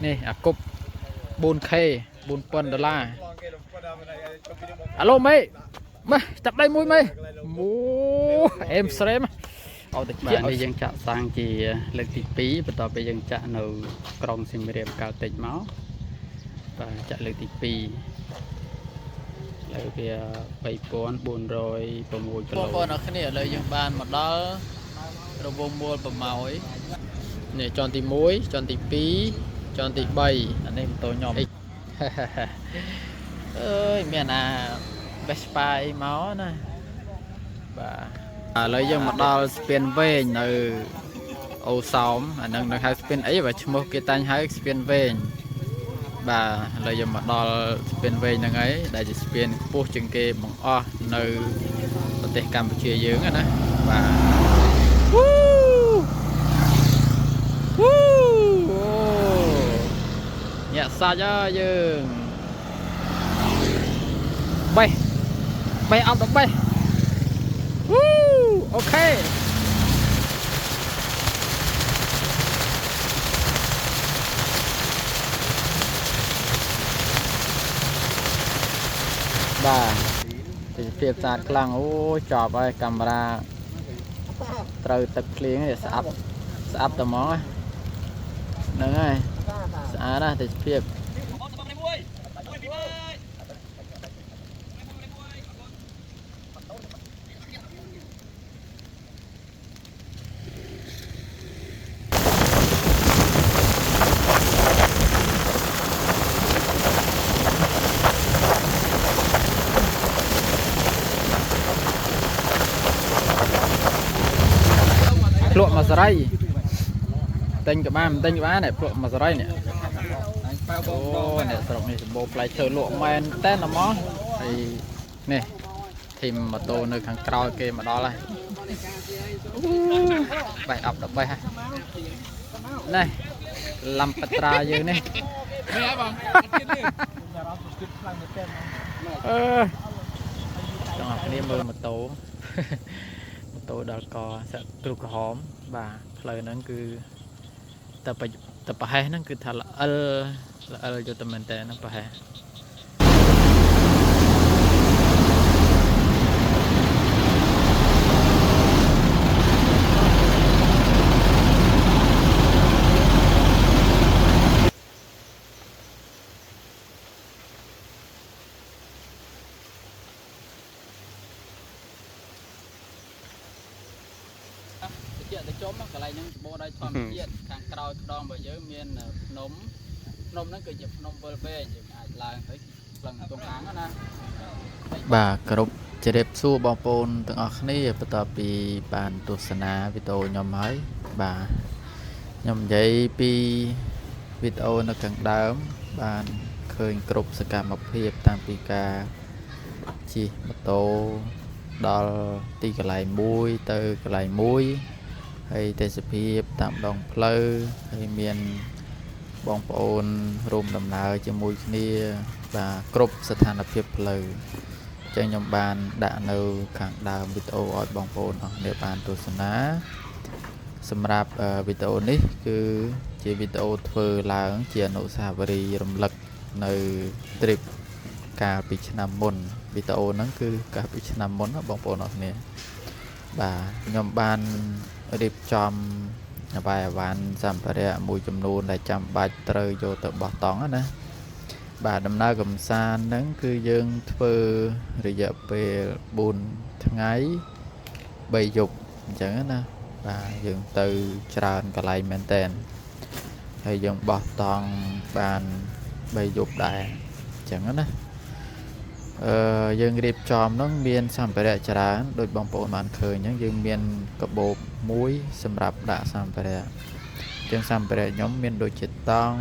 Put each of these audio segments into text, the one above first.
นี่อะกบ4K $4,000 alo mấy mà chặt đây mũi mấy mũ em xem ở đây bạn đi dân chợ sang chỉ lực tí pí và tỏ bây dân chợ nấu còng xin mềm cao tịch máu và chợ lực tí pí lại về 3,400 ประมูลกิโลคนเอาขึ้นเลยยังบ้านหมดแล้วเราวงมัวประมาณเนี่ยจอนตีมุ้ยจอนตีปีจอนตีใบอันนี้มันตัวหย่อมเอ้ยเมียน่ะเบสปายเมาส์นะเลยยังมาดอลสเปนเวนในโอซอมอันนั้นนะครับสเปนไอ้แบบชั่วโมงกี่ตันให้สเปนเวนเลยยังมาดอลสเปนเวนยังไงได้จะสเปนพวกจึงเกมมองอ้อในประเทศกัมพูชาเยอะนะเนี่ยซาจ้ายังไปเอาต่อไปโอเคบ้าติดเพียบสาดกลางโอ้จอบไปกัมราเตาตะเคียงเนี่ยสะอับตะมอนั่นไงสะอาดนะติดเพียบพลวกมาสไลเต็งกับบ้านเนี่ยพลวกมาสไลเนี่ยโอ้เนี่ยสรุปนี่โบปลายเชือกลวกแมนเต้นนะมั้งไอ้นี่ทีมมาโตในข้างกราวเกมมาดอเลยไปอัพดับไปฮะนี่ลำปตราอยู่นี่จังหวะนี้มือมาโตดอลกอสักกรุกหอมบ่าเลยนั่นคือแต่ปะให้นั่นคือทาละอยู่ตะมันแต่นั่นปะให้เจี๊ยบแต่จมมันก็ไรยังโบได้ความเจี๊ยบทางกราวดองไปเยอะเมียนนมนั่นก็จะนมเบอร์เบ้จะอาจลางtớiหลังตรงกลางนะบ่ากรุบจะเด็บสู้บอลปูนตั้งออกนี่ประต่อปีบานตุสนาวิโตยอมให้บ่ายอมใจปีวิโตนักขังดาวบานเคยกรุบสกัดมาเพียบตามปีกาจีมาโตดอลตีกระไรมุ้ยเตอกระไรมุ้ยให้เตสพีบตามดองเพลอให้เมียนบองปอนรวมดำนาจะมุ้ยนี่và គ្រប់ស្ថានភាពផ្លូវចឹងខ្ញុំបានដាក់នៅខាងដើមវីដេអូឲ្យបងប្អូនអស់គ្នាបានទស្សនាសម្រាប់វីដេអូនេះគឺជាវីដេអូធ្វើឡើងជាអនុស្សាវរីយ៍រំលឹកនៅ trip កាលពីឆ្នាំមុនវីដេអូហ្នឹងគឺកាលពីឆ្នាំមុនណាបងប្អូនអស់គ្នាបាទខ្ញុំបានរៀបចំបាយអាវ៉ាន់សម្ភារៈមួយចំនួនដែលចាំបាច់ត្រូវយកទៅបោះតង់ណាបាទដំណើរកំសាន្តហ្នឹងគឺយើងធ្វើរយៈពេល4ថ្ងៃ3យប់អញ្ចឹងណាបាទយើងទៅច្រើនកន្លែងមែនតើហើយយើងបោះតង់បាន3យប់ដែរអញ្ចឹងណាយើងរៀបចំហ្នឹងមានសម្ភារៈច្រើនដូចបងប្អូនបានឃើញអញ្ចឹងយើងមានកាបូបមួយសម្រាប់ដាក់សម្ភារៈជាងសម្ភារៈខ្ញុំមានដូចជាតង់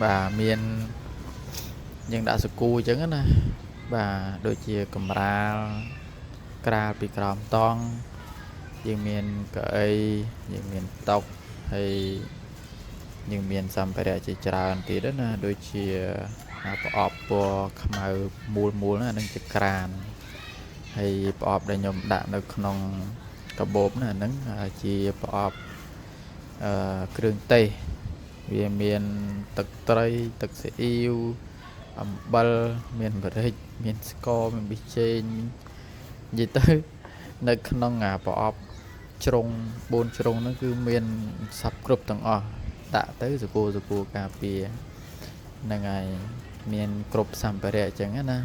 បាទមានយើងដាក់សកូអញ្ចឹងណាបាទដូចជាកំរាលក្រាលពីក្រោមតង់យើងមានកៅអីយើងមានតុហើយយើងមានសម្ភារៈជាច្រើនទៀតណាដូចជាប្រអប់ពណ៌ខ្មៅមូលណានឹងជាក្រានហើយប្រអប់ដែលខ្ញុំដាក់នៅក្នុងកាបូបណាហ្នឹងជាប្រអប់គ្រឿងទេស វាមានទឹកត្រីទឹកស៊ីអ៊ីវអំបិលមានម្រេចមានស្ករមានប៊ីចេងនិយាយទៅនៅក្នុងប្រអប់ជ្រុង4ជ្រុងហ្នឹងគឺមានសពគ្រប់ទាំងអស់ដាក់ទៅសកូការពារហ្នឹងហើយមានគ្រប់សម្ភារៈអញ្ចឹងណា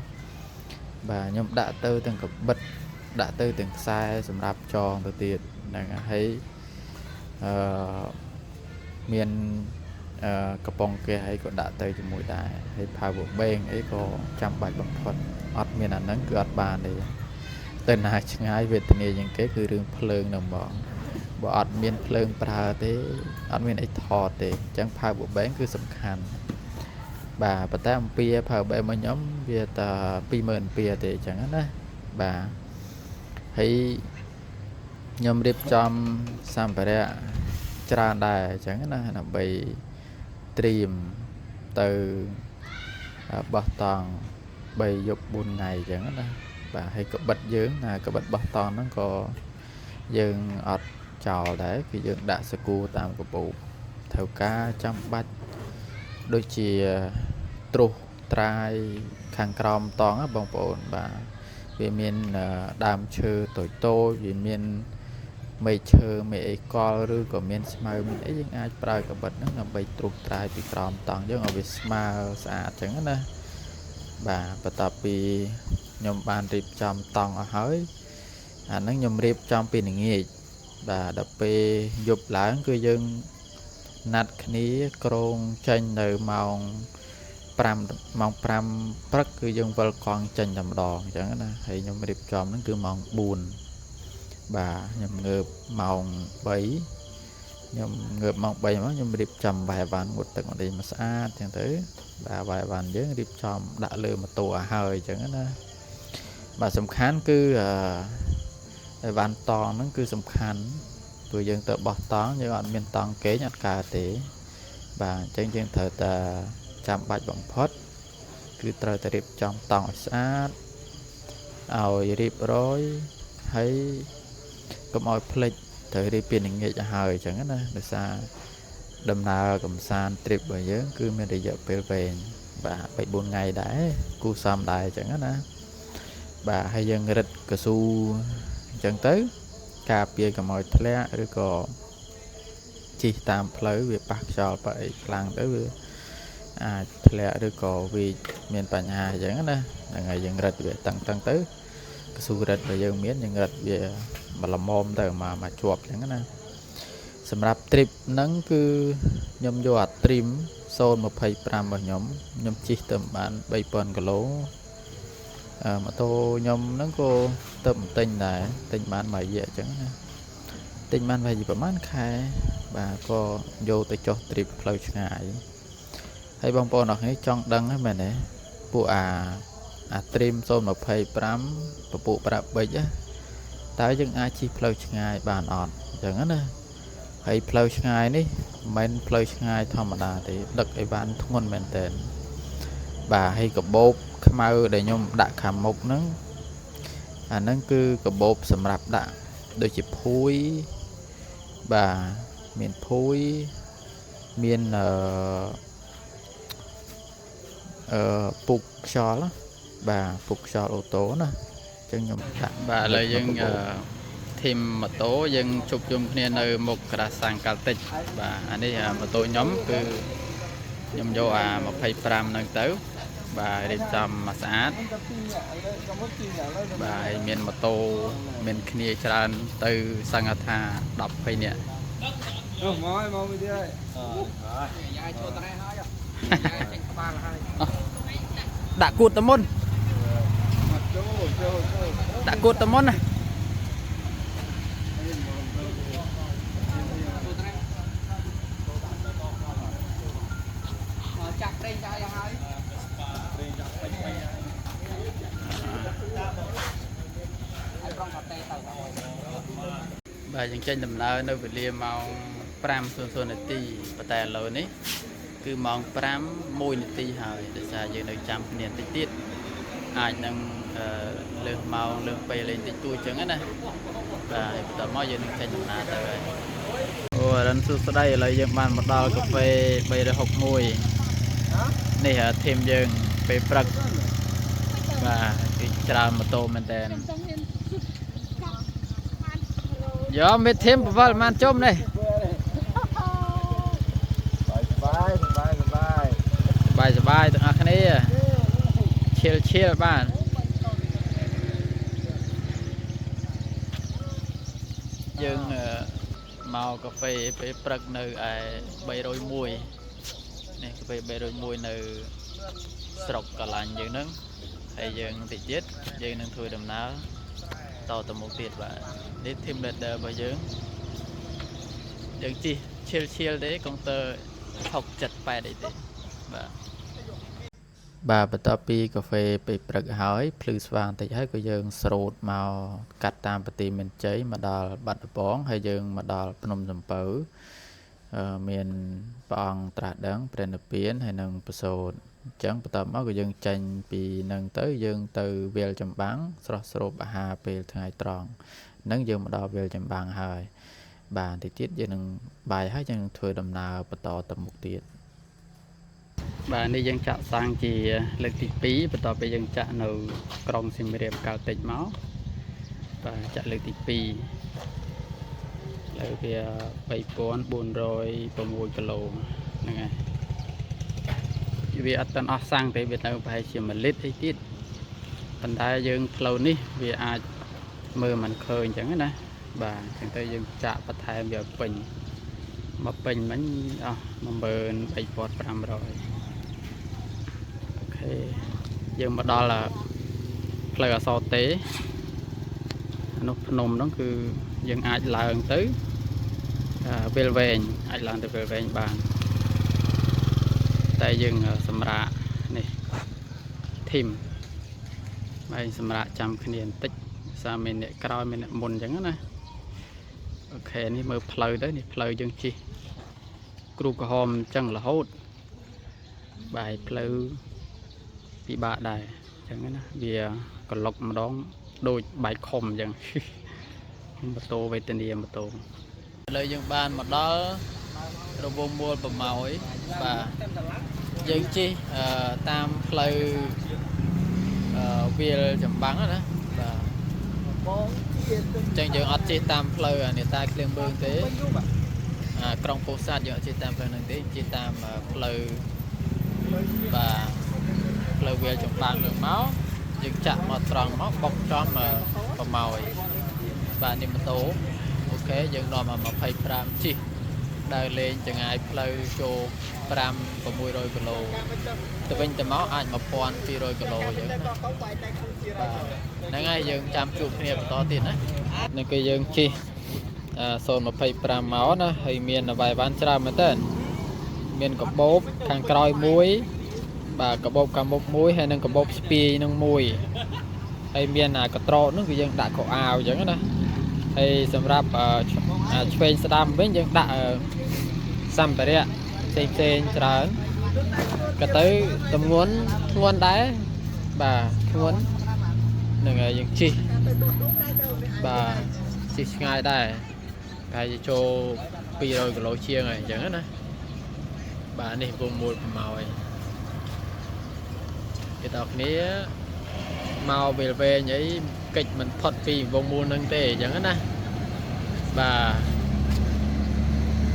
បាទខ្ញុំដាក់ទៅទាំងកបិតដាក់ទៅទាំងខ្សែសម្រាប់ចងទៅទៀតហ្នឹងហើយមានកំប៉ុងគេហើយក៏ដាក់ទៅជាមួយដែរហើយ power bank អីក៏ចាំបាច់បំផុតអត់មានអាហ្នឹងគឺអត់បានទេទៅណាឆ្ងាយវេទនាជាងគេគឺរឿងភ្លើងហ្នឹងហ្មងបើអត់មានភ្លើងប្រើទេអត់មានអីថតទេអញ្ចឹង power bank គឺសំខាន់បាទប៉ុន្តែអំពី power bank របស់ខ្ញុំវាតែ20000អំពែទេអញ្ចឹងណាបាទហើយខ្ញុំរៀបចំសម្ភារៈច្រើនដែរអញ្ចឹងណាដើម្បីត្រៀមទៅបោះតង់3យប់4ថ្ងៃអញ្ចឹងណាបាទហើយកបិតយើងកបិតបោះតង់ហ្នឹងក៏យើងអត់ចោលដែរគឺយើងដាក់សកូតាមកបោបត្រូវការចាំបាច់ដូចជាត្រុសត្រាយខាងក្រោមតង់បងប្អូនបាទវាមានដើមឈើតូចវាមានមេឈើមេអីកលឬក៏មានស្មៅមានអីយើងអាចប្រើកបិតហ្នឹងដើម្បីត្រុសត្រាយពីក្រោមតង់យើងឲ្យវាស្មើស្អាតអញ្ចឹងណាបាទបន្ទាប់ពីខ្ញុំបានរៀបចំតង់អស់ហើយអាហ្នឹងខ្ញុំរៀបចំពីល្ងាចបាទដល់ពេលយប់ឡើងគឺយើងណាត់គ្នាក្រងចេញនៅម៉ោង5ព្រឹកគឺយើងវិលកង់ចេញតែម្ដងអញ្ចឹងណាហើយខ្ញុំរៀបចំហ្នឹងគឺម៉ោង4បាទខ្ញុំងើបម៉ោង3ខ្ញុំងើបម៉ោង3មកខ្ញុំរៀបចំបាយវ៉ាន់ងូតទឹកមកដេញមកស្អាតអញ្ចឹងទៅបាទបាយវ៉ាន់យើងរៀបចំដាក់លើម៉ូតូឲ្យហើយអញ្ចឹងណាបាទសំខាន់គឺបាយវ៉ាន់តង់ហ្នឹងគឺសំខាន់ព្រោះយើងទៅបោះតង់យើងអត់មានតង់គេងអត់កើតទេបាទអញ្ចឹងយើងត្រូវតែចាំបាច់បំផុតគឺត្រូវតែរៀបចំតង់ឲ្យស្អាតឲ្យរៀបរយហើយកុំឲ្យភ្លេចត្រូវរៀបពីល្ងាចឲ្យហើយអញ្ចឹងណាដោយសារដំណើរកំសាន្ត trip របស់យើងគឺមានរយៈពេលវែងបាទ3 4ថ្ងៃដែរគូសំដែរអញ្ចឹងណាបាទហើយយើងរឹតកស៊ូអញ្ចឹងទៅការពារកុំឲ្យធ្លាក់ឬក៏ជិះតាមផ្លូវវាប៉ះខ្យល់ប៉ះអីខ្លាំងទៅវាអាចធ្លាក់ឬក៏វាមានបញ្ហាអញ្ចឹងណាហ្នឹងហើយយើងរឹតវាតឹងទៅកស៊ូរឹតបើយើងមានយើងរឹតវាល្មមទៅមកជាប់អញ្ចឹងណាសម្រាប់ trip ហ្នឹងគឺខ្ញុំយកអា trim 025របស់ខ្ញុំជិះទៅបាន3000គីឡូម៉ូតូខ្ញុំហ្នឹងក៏ទៅទិញដែរទិញបានមួយរយៈអញ្ចឹងណាទិញបានប្រហែលខែបាទក៏យកទៅចុះ trip ផ្លូវឆ្ងាយហើយបងប្អូនអរគ្នាចង់ដឹងហ្នឹងមែនទេពួកអា trim 025ពពួកប្រាក់បិចតើយើងអាចជិះផ្លូវឆ្ងាយបានអត់អញ្ចឹងណាហើយផ្លូវឆ្ងាយនេះមិនមែនផ្លូវឆ្ងាយធម្មតាទេដឹកអីវ៉ាន់ធ្ងន់មែនតើបាទហើយកបោបខ្មៅដែលខ្ញុំដាក់ខាងមុខហ្នឹងអាហ្នឹងគឺកបោបសម្រាប់ដាក់ដូចជាភួយបាទមានភួយមានពុកខ្យល់បាទពុកខ្យល់អូតូណាអញ្ចឹងខ្ញុំដាក់បាទឥឡូវយើងធីមម៉ូតូយើងជួបជុំគ្នានៅមុខក្រាសាំងកាល់តិចបាទអានេះម៉ូតូខ្ញុំគឺខ្ញុំយកអា25ហ្នឹងទៅបាទរៀបចំមកស្អាតបាទហើយមានម៉ូតូមានគ្នាច្រើនទៅសង្ឃថា10 20នាក់មកមួយទៀតហើយយាយចូលត្រែហើយយាយចេញក្បាលហើយដាក់គួតទៅមុនដាក់គួតទៅមុនណាចាប់ប្រេងចាយហើយប្រេងចាក់ពេញហើយប្រងកាតេទៅបាទយើងចេញដំណើរនៅវេលាម៉ោង 5:00 នាទីប៉ុន្តែឥឡូវនេះគឺម៉ោង 5:01 នាទីហើយដោយសារយើងនៅចាំគ្នាបន្តិចទៀតអាចនឹងលើសម៉ោងលើសពេលលេងតិចតួចចឹងណាបាទបន្តមកយើងនឹងចេញដំណើរទៅហើយ Ồ, lần suốt sau đây là dân bàn một đào cà phê bây giờ học mùi này là thêm dân về prắc và cái trà mà tô mình tên giờ mới thêm một vài màn chôm này bài bài tụi anh này chill bạn dân màu cà phê về prắc nơi bay đôi mùi này cà phê bay đôi mùi nơi sọc cả lạnh dân nâng hay dân thị tiết dân nâng thui đầm ná tàu tầm một tiết và để thêm đợt đờ bởi dân dân chi chill đấy công tơ học chặt bài đấy bà bắt đầu pi cà phê bị bật hỏi plus vàng thì thấy có dân sốt màu cắt tam bát mình cháy mà đào bát bón hay dân mà đào nôm dầm bự miền bong trà đắng trên biển hay nâng sốt chẳng bắt đầu máu của dân tranh vì nâng tới dân từ về chấm bắn sốt bà hà về ngày tròn nâng dân mà đào về chấm bắn hơi bà thì tiết dân nâng bài hết dân thuê đầm nào bắt đầu tầm một tiết bà đi dân chợ sang chỉ lực tịch pí bắt đầu bây dân chợ nấu còng sim riệp cao tịch máu và chợ lực tịch pí lại về 4,4 kg này vì tận ở sang tới Việt Nam phải chỉ một lít hay tiết phần đai dân lâu ní vì ai mưa mình khơi chẳng nè bà chúng ta dân chợ bắt thay việc bình mà bình mình mà mưa 7,5 rồi dân mà đó là lời so tế nó nôm đó cứ dân ai làm tới về ai làm từ về bàn tại dân sầm rạ này thìm mấy sầm rạ trăm cái niệm tích sao mình lại coi mình lại mồn chẳng nè ok này mơ plei đấy này plei dân chi kêu cái hòm chẳng là hốt bài plei bị bạ đài chẳng nè vì còn lọc mà đón đôi bài khom chẳng mà tô về tên đi mà tô lời dân ban mà đó rồi vô mua bầm màu ấy và dân chi tam plei về chấm bắn đó và chẳng dừng ở trên tam plei người ta liên bương thế trong phố sát dựa trên tam plei này thế trên tam plei và lời về trong bàn đường máu những chạm mà tròn máu bọc tròn mà màu và niệm tố ok những đó mà phải pram chi đời lên chẳng ai plei cho pram và mùi rồi kilo từ bên từ máu ai mà pon phi rồi kilo vậy và ngay những chạm chụp niệm to tiền đấy nên cái những chi son mà phải pram máu nó hay miền là vài bán tra mà tên miền có bốp thằng còi muối bà có bột cả một muối hay nâng có bột spi nâng mùi hay miền có trộn nó cứ dân đã có ảo chẳng đó hay sầm rap chuyên đam với dân đã xăm phải đấy sen trơn cái tới tầm nguồn đá bà nguồn đừng dân chi bà chi ngay đây cái cho pi rồi cái lỗ chia này chẳng đó bà này vùng mùi màu này cái đọc ní màu về nhảy kịch mình thật vì vòng mua nâng tề chẳng á và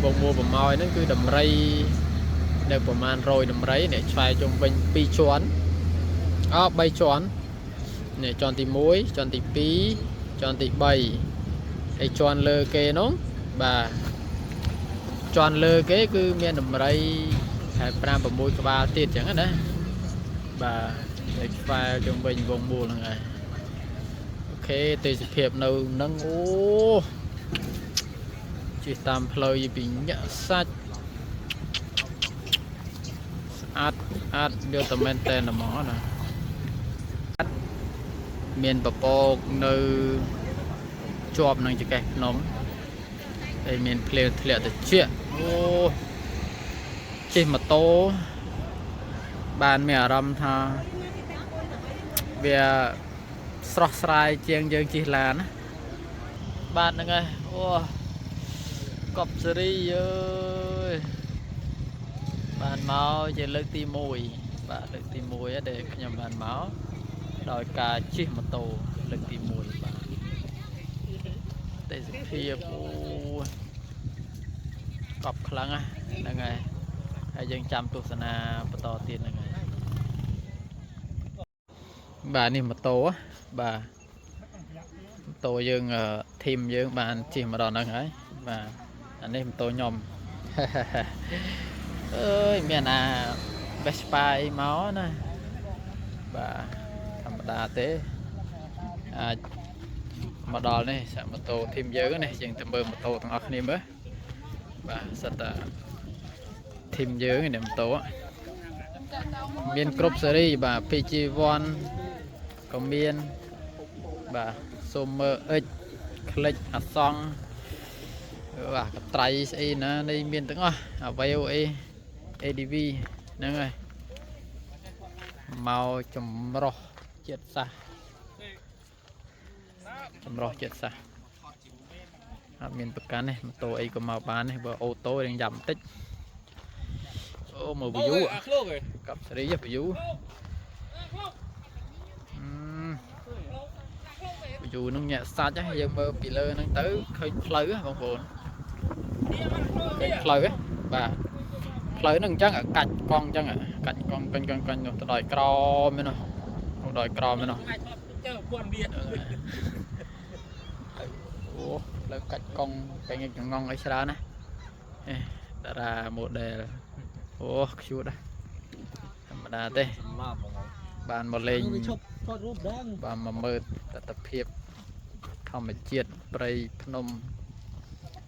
vòng mua bầm mồi nó cứ đầm ray đều bầm man rồi đầm ray để xoay trong bên pi choán bay choán này tròn tí muối tròn tí pí tròn tí bay hay tròn lơ kê nó và tròn lơ kế cứ miền đầm ray hay pram bầm môi ba tiệt chẳng á bà file trong bình vòng buồn là ngày ok từ hiệp nào nâng ô chỉ tam plei gì bị nhả sát ad đưa tầm men tên là mỏ nè miền bờ po nơi chọp năng chỉ cái nóng đây miền plei thiệt là chuyện ô chỉ mà tô bàn mẹ râm tha về sọt sài chiang dương chỉ là bàn nữa ngay cọp series ơi bàn máu về lực tim mùi và lực tim mùi để nhầm bàn máu đòi cả chi một tổ lực tim mùi và để phía cọp khăn á là ngày hay dân chăm tu sana to tiền là ngày bà này một tổ á bà tổ dương thêm dương bàn chỉ mà đòn năng ấy và anh em tổ nhom ơi mẹ à Vespa máu nè và thầm đa thế mà đò này sẽ một tổ thêm giới này dừng tầm bờ một tổ thằng ốc niêm á và sẽ thêm giới này một tổ miền crop series và PG1 có miền và Summer X click song và tray ấy nó đây miền tiếng VOE ADV nè người màu chùm rô chết xa chùm rô chết xa miền Bắc Cán này tổ ấy có màu bán này và ô tô đang giảm tích ô màu bù vú cặp series với vú dù nó nhẹ xa chắc giờ mơ bị lơ nó tới khơi phơi á con buồn phơi á và phơi nó chắc ở cạnh con chắc ở cạnh con rồi đòi cro mới nó không đòi cro mới nó lấy cạnh con cái nghe ngon ấy sao này đã ra một đề ô chú đây mà đa thế bàn một lên và mà mơ tập hiệp không phải triệt bray phnom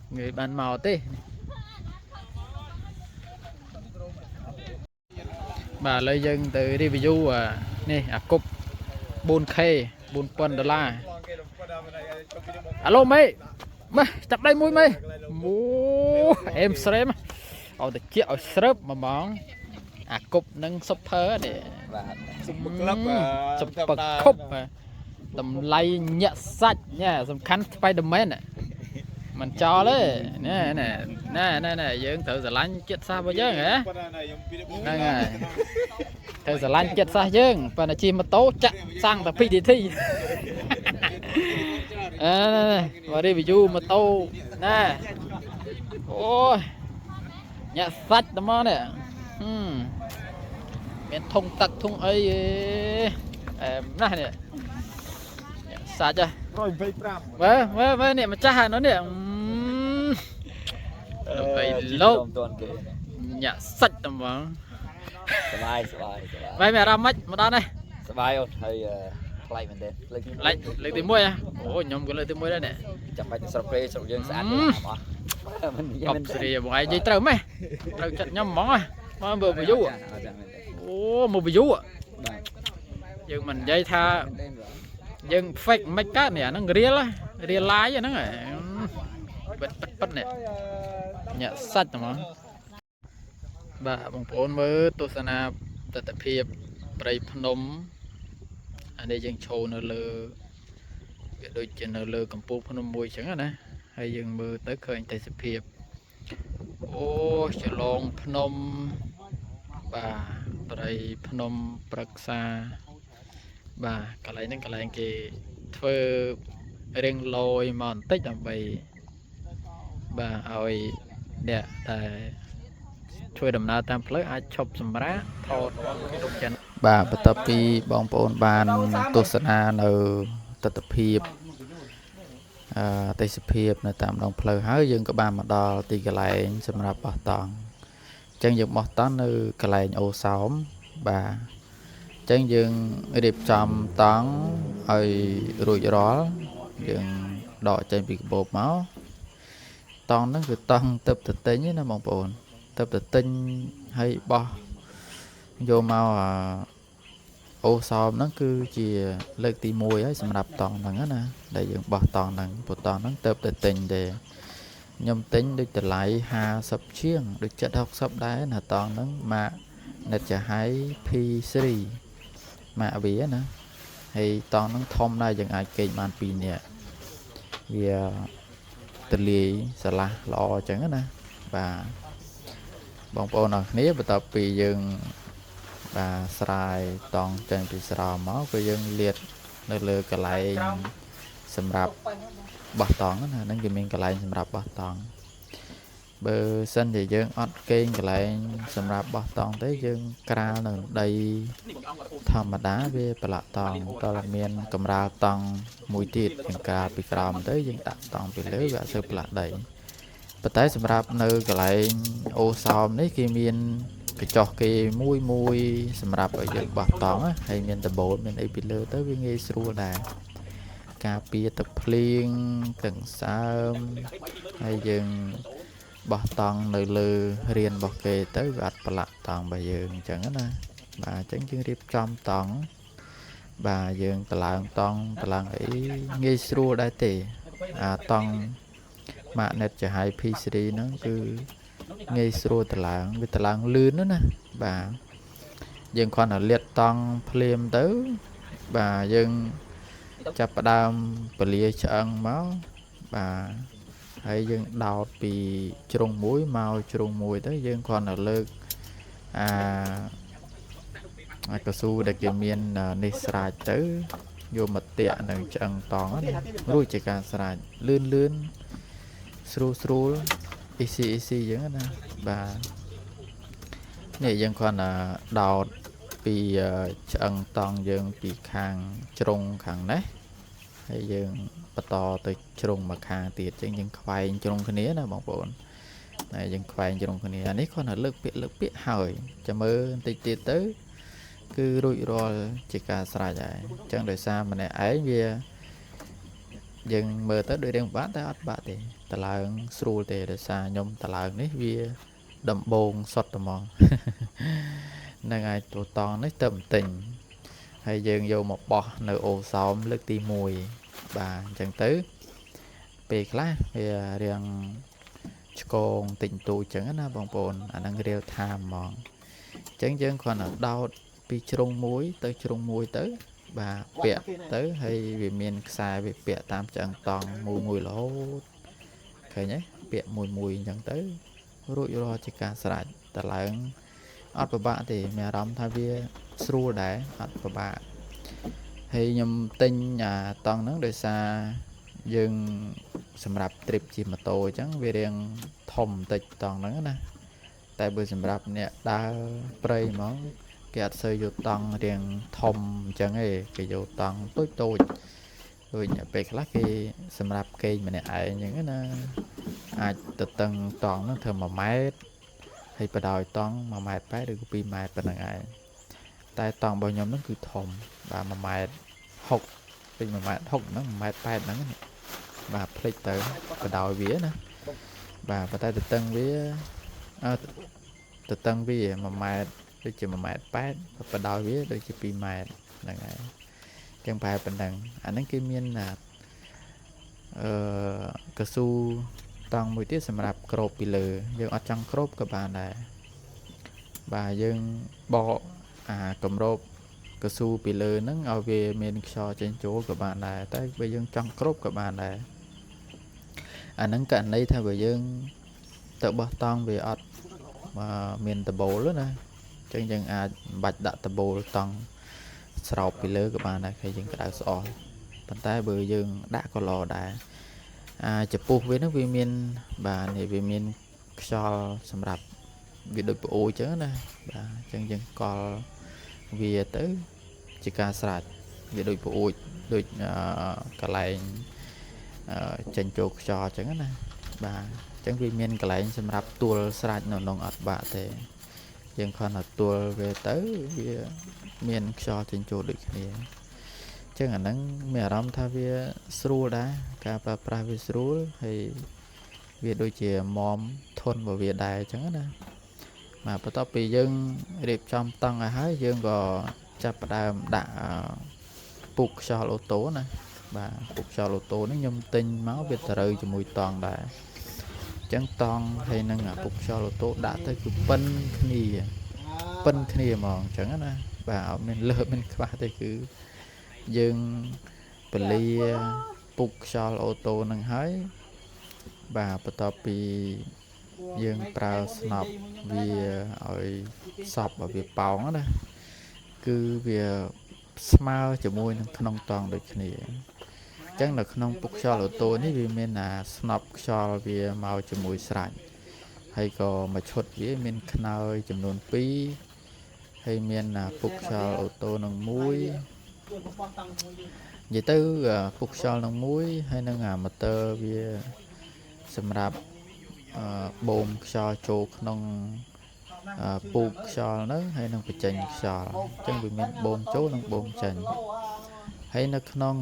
người bàn màu thế bà lấy dân từ review nè cúp 4K 4 đô la alo mấy chặt đây mũi mấy em xem ở từ chiếc ở srep mà món cúp nâng super để super cúp tầm lay nhẹ sạch nha tầm khăn Spiderman này mình cho đấy nè nè nè nè nè dương tự giờ lanh chết sao bao giờ hả đây này tự giờ lanh chết sao dương và là chim mà tố chặt sang tập phi đi thi và đi review mà tô nè ôi nhẹ sạch tầm đó nè miền thông tắc thông ấy này nè sao chưa với nè mà cha nó nè vậy lâu nhả sạch tầm vắng sbai vậy mẹ ra mắt mà đó này sbai không hơi lại mình đây lấy từ muối à ôi nhom cái lấy từ muối đây nè chẳng phải surprise sầu dương sẵn cọp gì một ai dây trâu mày trâu chặt nhom món à mà vừa bị vú à ô một bị vú à nhưng mình dây tha dân fake make cá này nó real lái vậy nó này bật này nhẹ sạch mà bà bông phôn mới tôi sẽ làm tập hiệp bray phnom anh đây dân show nó lơ đôi chân nó lơ cầm phu phnom mùi chẳng hạn hay dân mơ tới khơi tập hiệp ô chờ long phnom bà bray phnom praksa bà cái này cái thơ riêng lôi mòn tích làm vậy bà ơi nè tạiช่วยดำน้ำตามเพลิงอาชบสมระทอดbà bắt tập đi bong bồn bàn tu sanh ở tập hiệp tây sập hiệp là tạm đồng phơi hái dương các bạn mà đò thì cái lại sầm rạp bảo tàng chân dựng bảo tàng ở cái lại ô xóm bà chân dương điệp trầm tán hơi rủi đó dương đỏ trên bị bột máu tòn nó cứ tòn tập thực tế như là một bồn tập thực tinh hay bo vô màu ô xóm nó cứ chỉ lấy tì mùi ấy sầm đập tòn nắng á nè để dương bỏ tòn nắng bột tòn nó tập thực tình để nhâm tính được trở lại hà sập chiêng được chất học sập đá là tòn nó mà nè chả hái phi sri mà bía nữa thì toàn nó thông này dừng ai kề màn pin nè vì ទលាយស្រឡះល្អអញ្ចឹងណាបាទបងប្អូនអរគ្នាបន្ទាប់ពីយើងបាទស្រាយតង់ចេញពីស្រោមមកក៏យើងលាតនៅលើកន្លែងសម្រាប់បោះតង់ណាហ្នឹងគេមានកន្លែងសម្រាប់បោះតង់បើសិនជាយើងអត់គេងកន្លែងសម្រាប់បោះតង់ទេយើងក្រាលនៅដីធម្មតាវាប្រឡាក់តង់តើមានកម្រាលតង់មួយទៀតយើងក្រាលពីក្រោមទៅយើងដាក់តង់ពីលើវាអត់សូវប្រឡាក់ដីប៉ុន្តែសម្រាប់នៅកន្លែងអូសោមនេះគេមានកញ្ចោះគេមួយសម្រាប់ឲ្យយើងបោះតង់ហើយមានដបូលមានអីពីលើទៅវាងាយស្រួលដែរការពារទឹកភ្លៀងទាំងសើមហើយយើងបោះតង់នៅលើរៀនរបស់គេទៅវាអត់ប្រឡាក់តង់របស់យើងអញ្ចឹងណាបាទអញ្ចឹងយើងរៀបចំតង់បាទយើងតឡើងតង់តឡើងអីងាយស្រួលដែរទេអាតង់ម៉ាក Net ចាស់ P3 ហ្នឹងគឺងាយស្រួលតឡើងវាតឡើងលឿនណាបាទយើងគ្រាន់តែលាតតង់ភ្លាមទៅបាទយើងចាប់ផ្ដើមពលាឆ្អឹងមកបាទហើយយើងដោតពីជ្រុងមួយមកជ្រុងមួយទៅយើងគ្រាន់តែលើកកស៊ូដែលគេមាននេះស្រាចទៅយកមកតាក់នៅឆ្អឹងតង់ណារួចជាការស្រាចលឿនស្រួលeasy អញ្ចឹងណាបាទនេះយើងគ្រាន់តែដោតពីឆ្អឹងតង់យើងពីខាងជ្រុងខាងនេះហើយយើងបន្តទៅជ្រុងមកខាងទៀតអញ្ចឹងយើងខ្វែងជ្រុងគ្នាណាបងប្អូនហើយយើងខ្វែងជ្រុងគ្នាអានេះគ្រាន់តែលើកពាក្យហើយចាំមើលបន្តិចទៀតទៅគឺរួចរាល់ជាការស្រេចហើយអញ្ចឹងដោយសារម្នាក់ឯងវាយើងមើលទៅដូចរៀងបាក់តែអត់បាក់ទេតឡើងស្រួលទេដោយសារខ្ញុំតឡើងនេះវាដំបងសុទ្ធតែហ្មងនឹងអាចតួតង់នេះទៅបន្ទិញហើយយើងយកមកបោះនៅអូសោមលើកទី1បាទអញ្ចឹងទៅពេលខ្លះវារៀងឆ្កងតិចតួចអញ្ចឹងណាបងប្អូនអានឹងរាវថាមហ្មងអញ្ចឹងយើងគ្រាន់តែដោតពីជ្រុងមួយទៅជ្រុងមួយទៅបាទពាក់ទៅហើយវាមានខ្សែវាពាក់តាមឆ្អឹងតង់មួយរហូតឃើញទេពាក់មួយអញ្ចឹងទៅរួចរាល់ជាការស្រេចតឡើងអត់ពិបាកទេមានអារម្មណ៍ថាវាស្រួលដែរអត់ពិបាកហើយខ្ញុំទិញអាតង់ហ្នឹងដោយសារយើងសម្រាប់ trip ជិះម៉ូតូអញ្ចឹងវារៀងធំបន្តិចតង់ហ្នឹងណាតែបើសម្រាប់អ្នកដើរព្រៃហ្មងគេអត់សូវយកតង់រៀងធំអញ្ចឹងទេគេយកតង់តូចដូចពេលខ្លះគេសម្រាប់គេម្នាក់ឯងអញ្ចឹងណាអាចទៅតឹងតង់ហ្នឹងធ្វើ1ម៉ែត្រហើយបដោយតង់1.8ម៉ែត្រឬក៏2ម៉ែត្រប៉ុណ្្នឹងឯងតែតង់របស់ខ្ញុំហ្នឹងគឺធំបាទ1.60ម៉ែត្រពេញ1.60ម៉ែត្រហ្នឹង1.8ម៉ែត្រហ្នឹងបាទផ្លេចទៅបដោយវាណាបាទប៉ុន្តែទៅតឹងវា1ម៉ែត្រដូចជា1.8ម៉ែត្របដោយវាដូចជា2ម៉ែត្រហ្នឹងហើយចឹងប្រហែលប៉ុណ្ណឹងអាហ្នឹងគេមានកស៊ូតង់មួយទៀតសម្រាប់គ្របពីលើយើងអត់ចង់គ្របក៏បានដែរបាទយើងបកកម្របកស៊ូពីលើហ្នឹងឲ្យវាមានខ្យល់ចេញចូលក៏បានដែរតែបើយើងចង់គ្របក៏បានដែរអាហ្នឹងករណីថាបើយើងទៅបោះតង់វាអត់មានដបូលណាចឹងយើងអាចមិនបាច់ដាក់ដបូលតង់ស្រោបពីលើក៏បានដែរគេយើងក្តៅស្អល់ប៉ុន្តែបើយើងដាក់ក៏ល្អដែរចំពោះវាហ្នឹងវាមានបាទនេះវាមានខ្យល់សម្រាប់វាដូចប្អូអញ្ចឹងណាបាទអញ្ចឹងយើងកល់វាទៅជាការស្រេចវាដូចប្អូដូចកន្លែងចេញចូលខ្យល់អញ្ចឹងណាបាទអញ្ចឹងវាមានកន្លែងសម្រាប់ទួលស្រេចនៅក្នុងអត់បាក់ទេយើងគ្រាន់តែទួលវាទៅវាមានខ្យល់ចេញចូលដូចគ្នាអញ្ចឹងអាហ្នឹងមានអារម្មណ៍ថាវាស្រួលដែរការប្រើប្រាស់វាស្រួលហើយវាដូចជាមមធន់របស់វាដែរអញ្ចឹងណាបាទបន្ទាប់ពីយើងរៀបចំតង់ឲ្យហើយយើងក៏ចាប់ផ្ដើមដាក់ពុកខ្យល់អូតូណាបាទពុកខ្យល់អូតូនេះខ្ញុំទិញមកវាត្រូវជាមួយតង់ដែរអញ្ចឹងតង់ហើយនឹងពុកខ្យល់អូតូដាក់ទៅគឺប៉ិនគ្នាហ្មងអញ្ចឹងណាបាទអត់មានលើមានខ្វះទេគឺយើងពលាពុកខ្យល់អូតូនឹងហើយ bà bắt đầu bị dương prao snap vì ở sọp ở việc bóng đó cứ việc smile cho môi nông toàn được này chắc là nông bục cho lỗ tôi ní vì mình là snap cho vì màu cho môi sạch hay có mà chốt với mình khơi chấm nón pi hay mình là bục cho lỗ tôi nông muối vậy tới bục cho nông muối hay nông mà tơ vì sầm rạp bồn cho chốt nông bục cho nó hay nông bị chành cho chẳng vì mình bồn chỗ nông bồn chành hay nó nông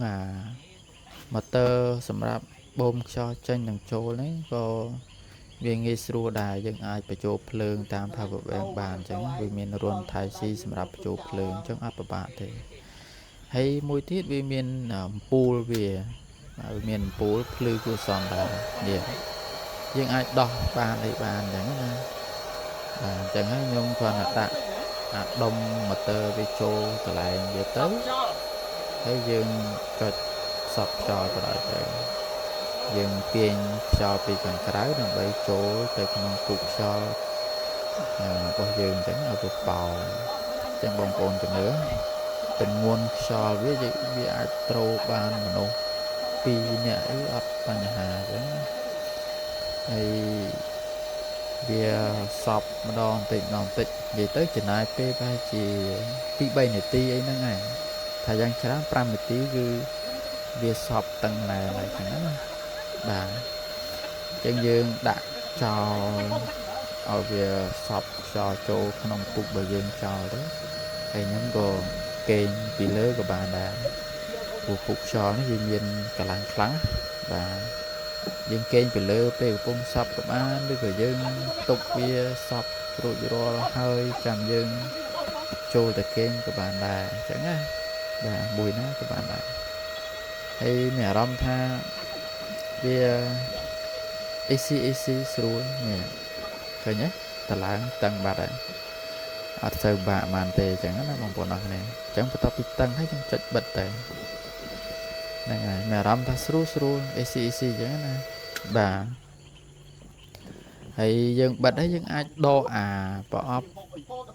mà tơ sầm rạp bồn cho chành nông chỗ đấy có vì nghe sưu đài dân ai phải chụp lương tam phá vực bàn chẳng vì mình luôn thay si sầm rạp chụp lương chẳng áp bạn thì hay môi tiết vì mình pool về miền pool lư của sòn đà địa dân ai đo bàn đây bàn chẳng hay nhung còn là tạ đông mà tơ về châu trở lại về tới hay dương cho sập trò trở lại tới dương tiền cho bị càng trái đồng bay chỗ từ con cục cho bao dương chẳng ở vực bào chẳng bồng cồn cho nữa tình nguồn cho với ai trâu ban mà nô pi nhẹ ấp ban hà chẳng hay vì sọp mà đòn tịnh vậy tới chừng này p ba chỉ pi bay này ti ấy nó ngày thời gian chán pram một tí cứ vì sọp tầng này lại chẳng bà chân dương đã cho ở về sọp cho chỗ không cục bởi dương cho đó hay nhóm gồm kênh bị lớn của bà đã của phục cho nó vì nhiên cả làng kháng và dương kênh bị lớn về bông sọp của ba đưa của dương tục vì sọp rồi hơi chạm dương trôi tại kênh của bà đã chẳng á và bùi nó của bà đã hay mẹ rong tha vì AC rồi nè khởi nhé ta lãng tăng bạc đấy ở sau bạ màn tề chẳng nó bằng bộ này chẳng phải tao bị tăng hay trong trận bật tề này mẹ rong ta rồi AC chẳng nè bà hay dân bật đấy dân ai đo bỏ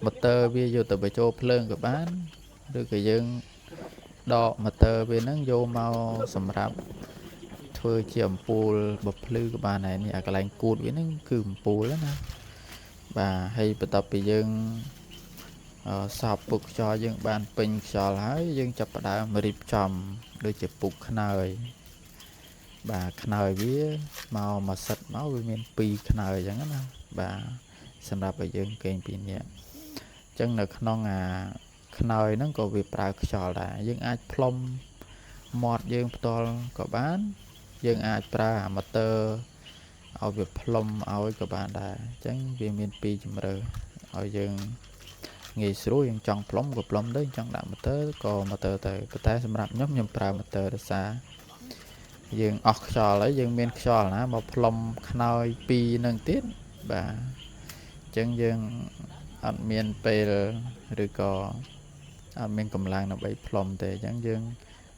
motor bây giờ từ bề châu phơn của bán đưa cái dân đo motor về nó vô mau sầm rạp thôi chiếm pool bậc lư của bà này nè cái lạnh cụt với nó cừm pool đó nè bà hay bắt tập bị dân sập bục cho dân ban pin cho lái dân chập đã mà rịp chòm đôi chụp bục khơi bà khơi với màu mà sạch máu với miền pi khơi chẳng nè bà xem ra bây giờ kênh pin nhẹ chân là non khơi nó có việc pra cho là dân ai plum mọt dân to có bán dân ai pra mà tơ ở việc plum ở các bạn đã tránh vì miền pi chấm rồi ở dân nghề số dân trong plum của plum đấy trong đạm mà tơ còn mà tơ tới cái tay xem rạp nhóm nhầm pra mà tơ xa dân ọc cho lấy dân miền cho là một plum khơi pi nâng tiết và chân dân ở miền pi rồi có ở miền cầm lang nó bay plum để chẳng dân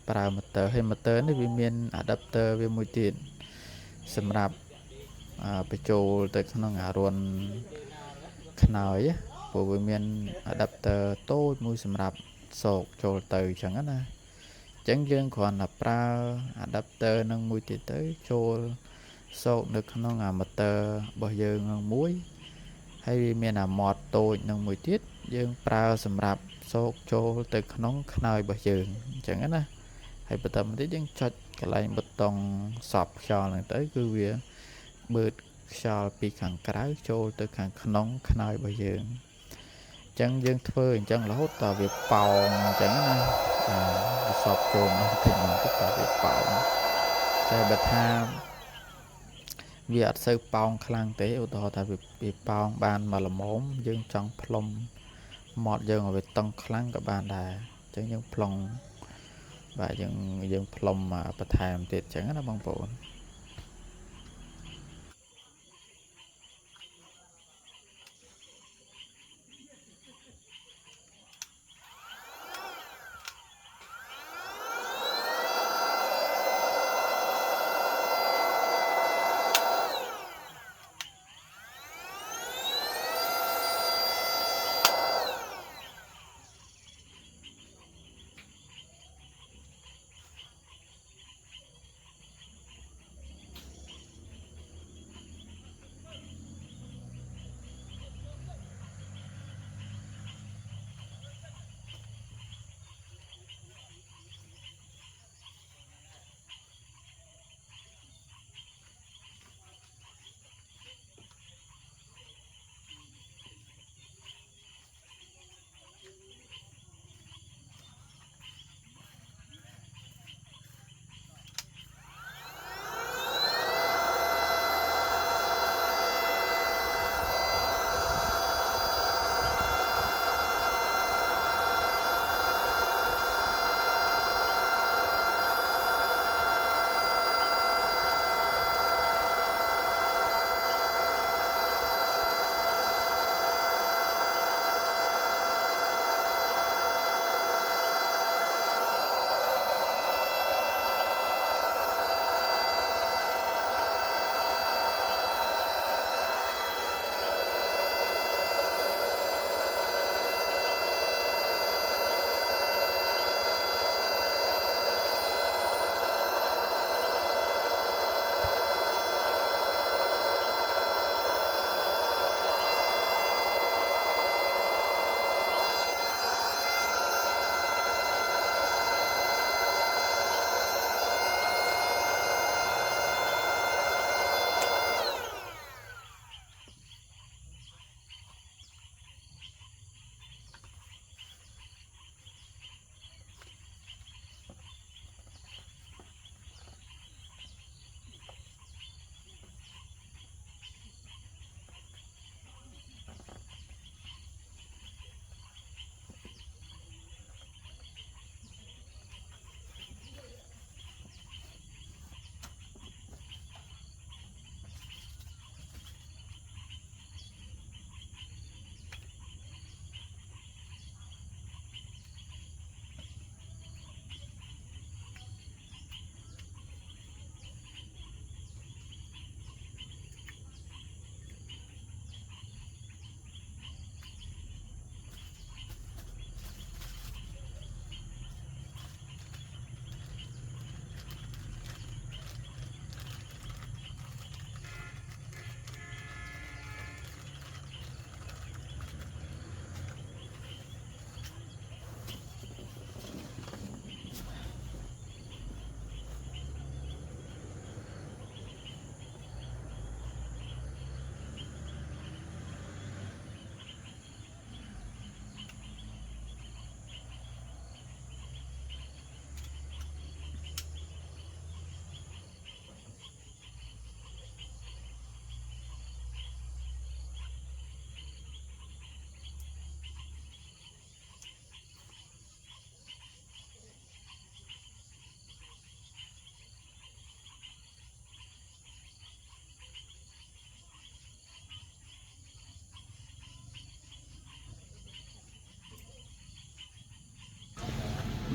pra mà tơ hay mà tơ nó vì miền adapter về môi tiền xem rạpไปโจแต่ขนมอารมณ์ขนาดนี้พวกเมียนอะแดปเตอร์โต้มือสำหรับโศกโจเตอร์chẳng hạnนะchẳng riêng còn là praอะแดปเตอร์nâng mùi tiệt tớiโจโศกđượcขนมมาเตอร์บ่เยิงมุ้ยให้เมียนมอดโต้nâng mùi tiệt dương pra สำหรับโศกโจแต่ขนมขนาดบ่เยิงchẳng hạnนะให้ประตูมันที่ยังจัดcái này bất tông sọp cho lần tới cứ việc bớt cho bị khẳng cái cho từ khẳng nóng khơi bây giờ chân dân phơi chân là hốt tàu việc bào chẳng sọp trồn thì mình tất cả việc bào cái bậc tham việc sơ bào khang tế ô tô tại việc bào ban mà là món dân trong plong một dân ở việc tăng khang các bạn là chẳng dân plong và dân plong mà bậc tham tiệt chẳng là bằng bộ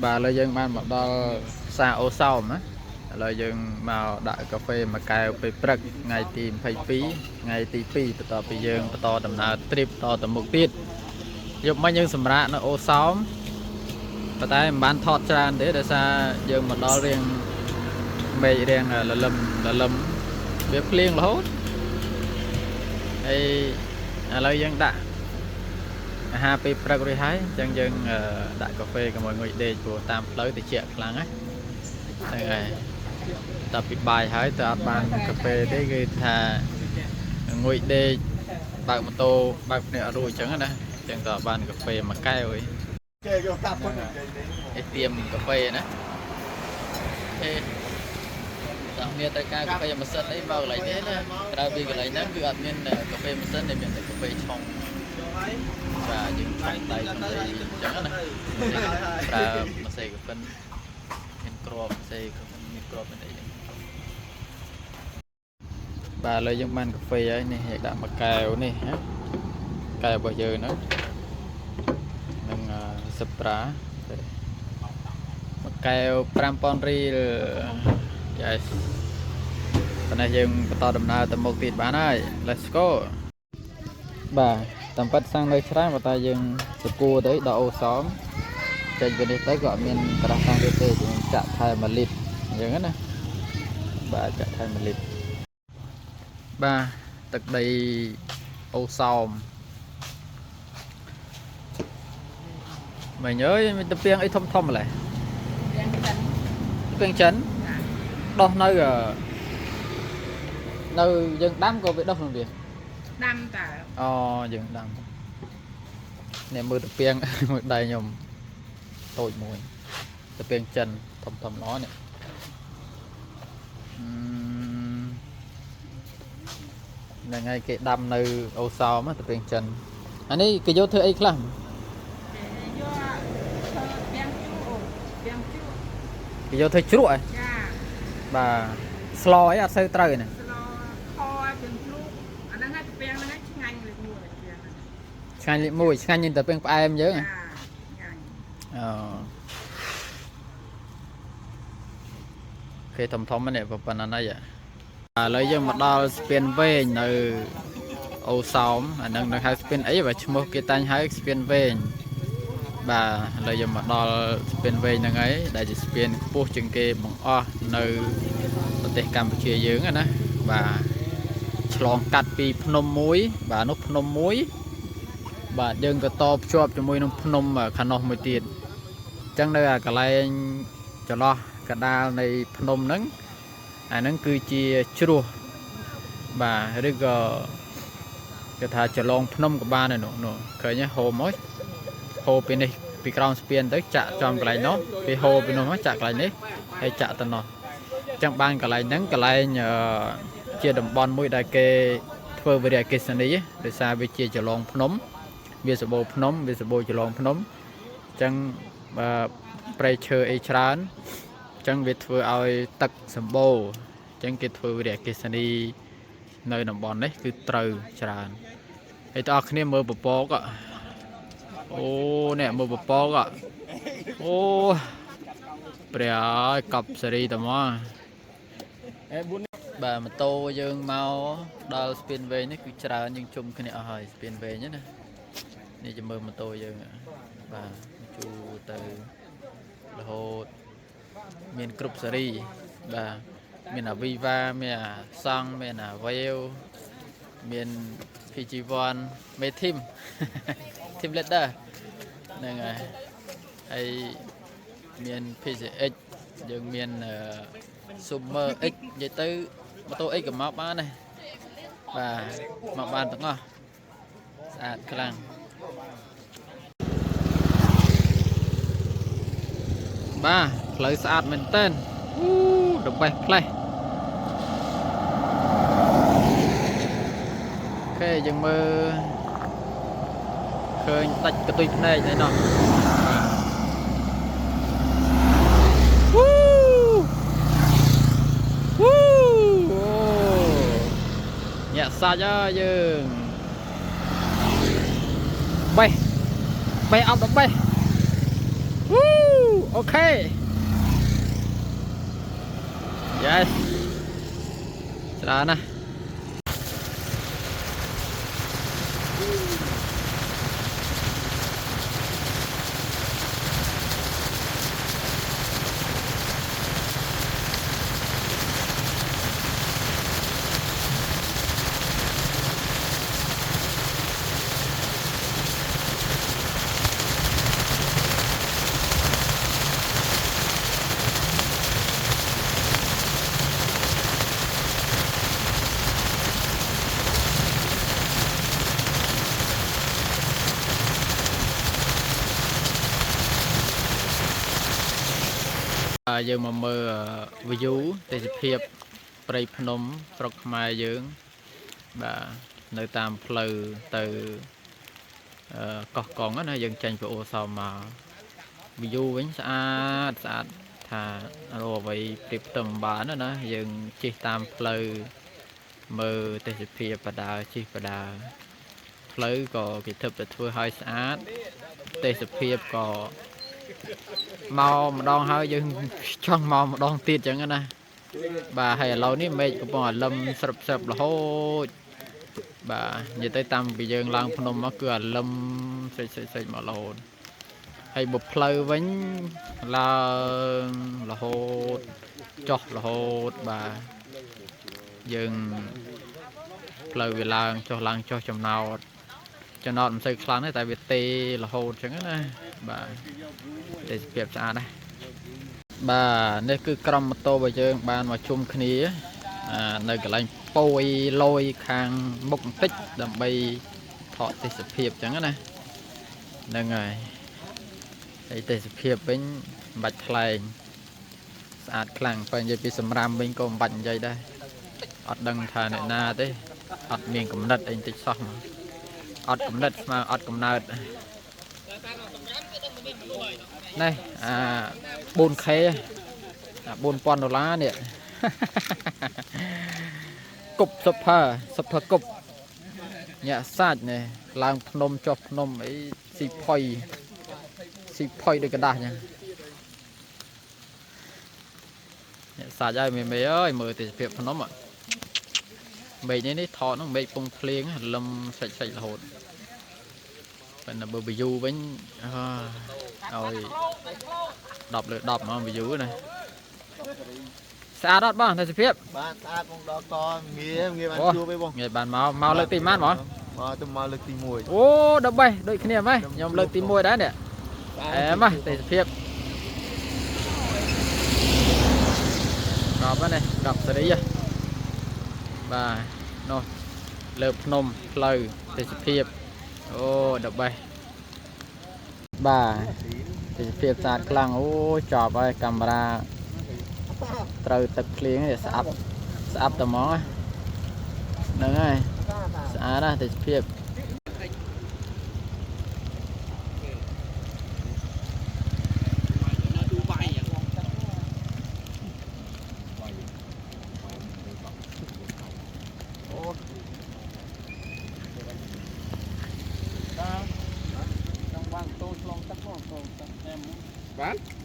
bà lời dân ban một đo xa ô sau mà lời dân màu đại cà phê mà cài về prek ngày tìm phải phí ngày tí phíต่อไปយើងបន្តដំណើរ trip តទៅមុខទៀតយកមកយើងសម្រាប់នៅអូសោមប៉ុន្តែមិនបានថតច្រើនទេដោយសារយើងមកដល់រៀងមេឃរៀងលលឹមវាភ្លៀងរហូតហើយឥឡូវយើងដាក់អាហារពេលព្រឹករួចហើយអញ្ចឹងយើងដាក់កាហ្វេក៏មកងុយដេកព្រោះតាមផ្លូវតិចខ្លាំងហ្នឹងហើយតែពីបាយហើយទៅអត់បានកាហ្វេទេគឺថាងុយដេកបើកម៉ូតូបើកភ្នែកអត់រួចអញ្ចឹងណាអញ្ចឹងទៅបានកាហ្វេមួយកែវអីទៀមកាហ្វេណាតាមមានតែការកាហ្វេម៉ាស៊ីនអីមកកន្លែងនេះណាក្រៅពីកន្លែងហ្នឹងគឺអត់មានកាហ្វេម៉ាស៊ីនទេមានតែកាហ្វេឆុងបាទយើងឆុងដៃអញ្ចឹងណាប្រើម៉ាស៊ីនកាហ្វេមានគ្រាប់ម៉ាស៊ីនកាហ្វេមានគ្រាប់មានអីបាទឥឡូវយើងបានកាហ្វេហើយនេះដាក់មួយកែវនេះណាកែវរបស់យើងហ្នឹងនឹងសិបប្រាមួយកែវ 5000 រៀល yes ប៉ុន្តែយើងបន្តដំណើរទៅមុខទៀតបានហើយ let's go បាទតាមពិតសាំងនៅច្រើនប៉ុន្តែយើងទៅគួរទៅដល់អូសោមចេញពីនេះទៅក៏អត់មានក្រាស់សាំងទៀតទេយើងចាក់ថែម1លីត្រអញ្ចឹងណាបាទចាក់ថែម1លីត្របាទទឹកដីអូសោមមិញអើយមានទៅពីងអីធំម្ល៉េះពីងចិនដោះនៅយើងដាំក៏វាដោះក្នុងវាដាំតើអូយើងដាំនេះមើលទៅពីងមើលដៃខ្ញុំតូចមួយទៅពីងចិនធំល្អនេះហ្នឹងហើយគេដាំនៅអូសោមទៅពីងចិនអានេះគេយកធ្វើអីខ្លះគេយកធ្វើជ្រក់ហ៎ចាបាទស្លអីអត់សូវត្រូវណាស្លខទាំងជ្រូកអាហ្នឹងហើយទៅហ្នឹងឆ្ងាញ់លេខ1ឆ្ងាញ់លេខ1ឆ្ងាញ់តែពេលផ្អែមយើងចាអូគេធំនេះប៉ុណ្ណាហើយឥឡូវយើងមកដល់ស្ពានវែងនៅអូសោមអាហ្នឹងនៅហៅស្ពានអីបើឈ្មោះគេតាំងហៅស្ពានវែងបាទឥឡូវយើងមកដល់ស្ពានវែងហ្នឹងហើយដែលជាស្ពានខ្ពស់ជាងគេបង្អស់នៅប្រទេសកម្ពុជាយើងណាបាទឆ្លងកាត់ពីភ្នំមួយបាទនោះភ្នំមួយបាទយើងក៏តភ្ជាប់ជាមួយនឹងភ្នំខាងនោះមួយទៀតអញ្ចឹងនៅកន្លែងចន្លោះកណ្ដាលនៃភ្នំហ្នឹងអាហ្នឹងគឺជាជ្រោះបាទឬក៏គេថាចលងភ្នំក៏បានដែរនោះឃើញហូរមកហូរពីនេះពីក្រោមស្ពានទៅចាក់ចំកន្លែងនោះពីហូរពីនោះមកចាក់កន្លែងនេះហើយចាក់ទៅនោះអញ្ចឹងបានកន្លែងហ្នឹងកន្លែងជាតំបន់មួយដែលគេធ្វើវិរិយអកេសនីដោយសារវាជាចលងភ្នំវាសបោភ្នំវាសបោចលងភ្នំអញ្ចឹងប្រៃឈើអីច្រើនអញ្ចឹងវាធ្វើឲ្យទឹកសម្បូរអញ្ចឹងគេធ្វើវិរិយអកេសនីនៅតំបន់នេះគឺត្រូវច្រើនហើយតើអ្នកគ្នាមើលពពកអូនេះមើលពពកអូព្រះអើយកប់សេរីតមកបាទម៉ូតូយើងមកដល់ស្ពានវែងនេះគឺច្រើនយើងជុំគ្នាអស់ហើយស្ពានវែងណានេះจะមើលម៉ូតូយើងបាទជួទៅរហូតមានគ្រប់សេរីបាទមានអា Viva មានអាសង់មានអា Vail មាន PG1 មេ team leader ហ្នឹងហើយមាន PCX យើងមាន Super X និយាយទៅម៉ូតូ X ក៏មកបានដែរបាទមកបានទាំងអស់ស្អាតខ្លាំងបាទផ្លូវស្អាតមែនតើthe best place អូខេយើងមើលឃើញដាច់កតុយភ្នែកនេះណោះញាក់សាច់យើងបេះអត់ទៅបេះ អូខេ yes ច្រើនណាស់ យើងមកមើល view ទេសភាពព្រៃភ្នំស្រុកខ្មែរយើងបាទនៅតាមផ្លូវទៅកោះកុងណាយើងចេញពីអូសោមក view វិញស្អាតស្អាតថារកអ្វីប្រៀបផ្ទឹមបានណាយើងជិះតាមផ្លូវមើលទេសភាពបដាជិះបដាផ្លូវក៏គេធ្វើតែធ្វើឲ្យស្អាតទេសភាពក៏មកម្ដងហើយយើងចង់មកម្ដងទៀតចឹងណាបាទហើយឥឡូវនេះមេឃកំពុងអាលឹមស្រិបស្រិបរហូតបាទនិយាយទៅតាមពីយើងឡើងភ្នំមកគឺអាលឹមសេចមករហូតហើយបើផ្លូវវិញឡើងរហូតចុះរហូតបាទយើងផ្លូវវាឡើងចុះចំណោតមិនសូវខ្លាំងទេតែវាទេរហូតចឹងណាបាទទេសភាពស្អាតណាស់បាទនេះគឺក្រុមម៉ូតូរបស់យើងបានមកជុំគ្នានៅកន្លែងប៉ួយលយខាងមុខបន្តិចដើម្បីថតទេសភាពចឹងណាហ្នឹងហើយហើយទេសភាពវិញមិនបាច់ថ្លែងស្អាតខ្លាំងបើនិយាយពីសម្រាមវិញក៏មិនបាច់និយាយដែរអត់ដឹងថាអ្នកណាទេអត់មានកំណត់អីបន្តិចសោះមកអត់កំណត់ស្មើអត់កំណើតនេះ4K $4,000នេះគប់សុភើគប់ញាក់សាច់នេះឡើងភ្នំចុះភ្នំអីស៊ីផុយដូចกระดาษnha ញាក់សាច់ហើយមេអើយមើលទេសភាពភ្នំមេឃនេះថតនោះមេឃពងភ្លៀងលឹមសេចរហូតប៉ុន្តែបើ view វិញឲ្យ10 លើ 10 មក view ណាស្អាតអត់បងទេសភាពបាទស្អាតបងដល់កងារបានជួបឯងបងងារបានមកលើកទីម៉ានហ្មងមកទៅមកលើកទី1អូ13ដូចគ្នាហ្មងខ្ញុំលើកទី1ដែរនេះអែមកទេសភាពដល់ហ្នឹង10សេរីបាទនោះលើភ្នំផ្លូវទេសភាពអូ13បាទទេសភាពស្អាតខ្លាំងអូចប់ហើយកាមេរ៉ាត្រូវទឹកភ្លៀងនេះស្អាប់តែហ្មងហ្នឹងហើយស្អាតណាស់ទេសភាពបាន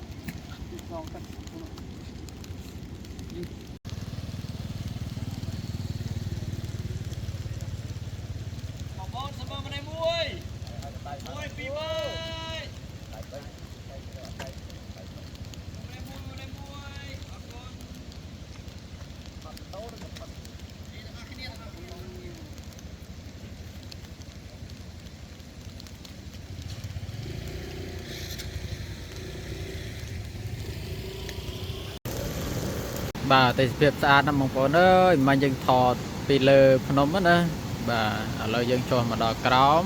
បាទទេសភាពស្អាតណាស់បងប្អូនអើយមិនយើងថតពីលើភ្នំណាបាទឥឡូវយើងចុះមកដល់ក្រោម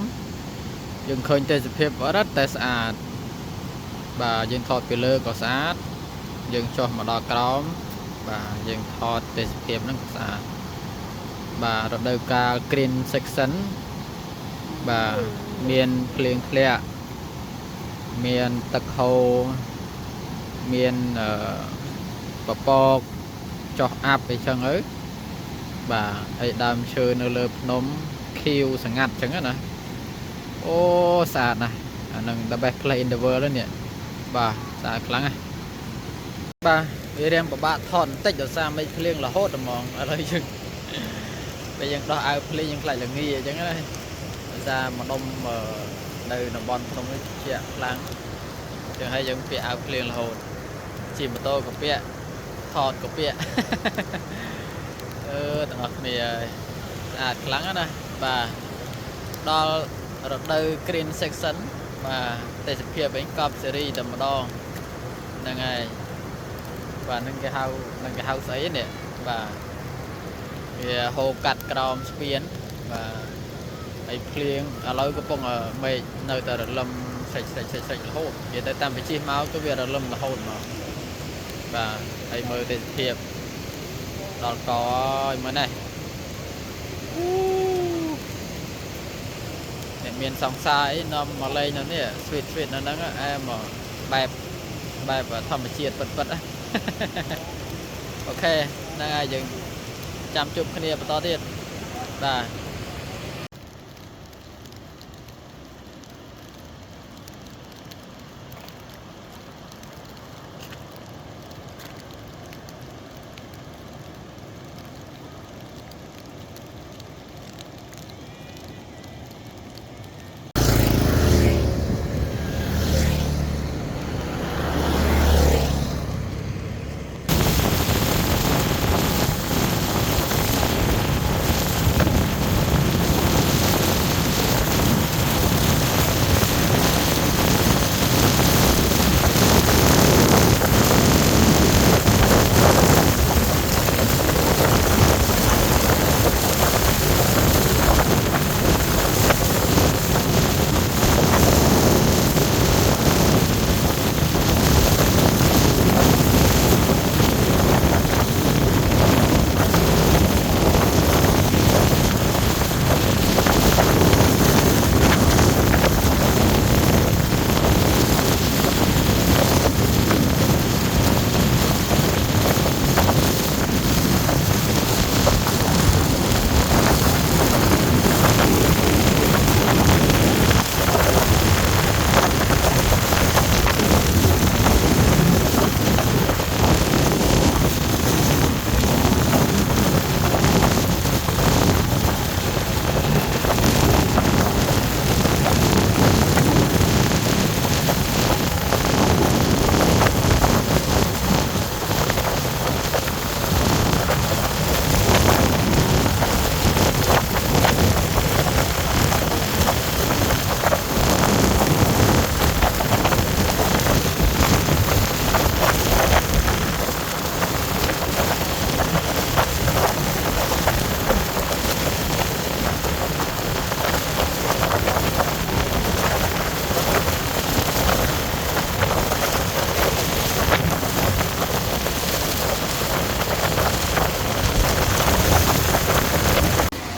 យើងឃើញទេសភាពរឹតតែស្អាតបាទយើងថតពីលើក៏ស្អាតយើងចុះមកដល់ក្រោមបាទយើងថតទេសភាពហ្នឹងក៏ស្អាតបាទរដូវកាល green section បាទមានភ្លៀងធ្លាក់មានទឹកហូរមានពពកចុះអាប់អីចឹងទៅបាទហើយដើមឈើនៅលើភ្នំខៀវស្ងាត់ចឹងណាអូស្អាតណាស់អានឹង the best place in the world នេះ bà xa khăn á bà vì riêng bà thon tích được xa mấy phim là hốt mòn ở đây chứ bây giờ đó ai phim nhưng lại là nghi vậy chẳng đấy ra mà đông mà đây là bon không cái chuyện lang chẳng hay giống phía áo phim là hốt chỉ mà tôi có phía thon có phía đó này khăn á nè bà đó rồi đây green section và tại sự phía bánh cọp series tầm đo là ngày và nâng cái house ấy nè và hồ cắt crom spiên và ấy phlieng ở lối cái bông ở mây nơi ta lâm sạch hốt vậy tới tam vị chi máu cái việc là lâm là hốt mà và ấy mơ tại thiệp đó có mới này miền sông sai nó mà lên nó nè sweet nó nắng em mà bài và thầm chiết vật á ok đang ai dừng chăm chụp cái này to tiền và